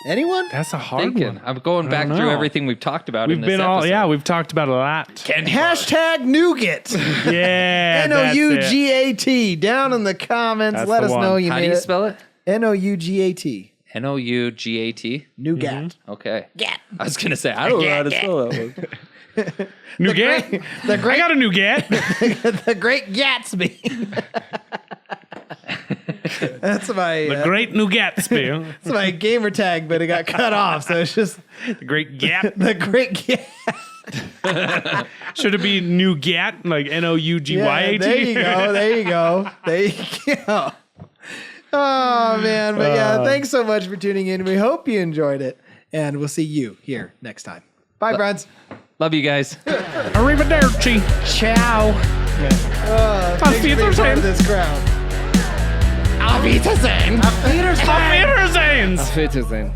Anyone? That's a hard Thinking. one. I'm going back don't through know. everything we've talked about We've in this been all, episode. yeah, we've talked about a lot. Candy bar. Hashtag nougat. Yeah. that's it. Nougat. Down in the comments. That's Let the us one. know you How do made you it. spell it? Nougat. Nougat. Nougat. Okay. Gat. I was going to say, I don't know how to spell that one. Nougat? The I great, got a nougat. the great Gatsby. That's my The great nougat spill. that's my gamer tag, but it got cut off. So it's just The great gap. the great Gat. Should it be nougat? Like Nougat? Yeah, there you go. There you go. There you go. Oh man, but yeah, thanks so much for tuning in. We hope you enjoyed it, and we'll see you here next time. Bye, friends. Love you guys. Arrivederci. Ciao. I'll Thanks see you for being part Thursday. of this crowd. Auf Wiedersehen. Auf Wiedersehen. Auf Wiedersehen.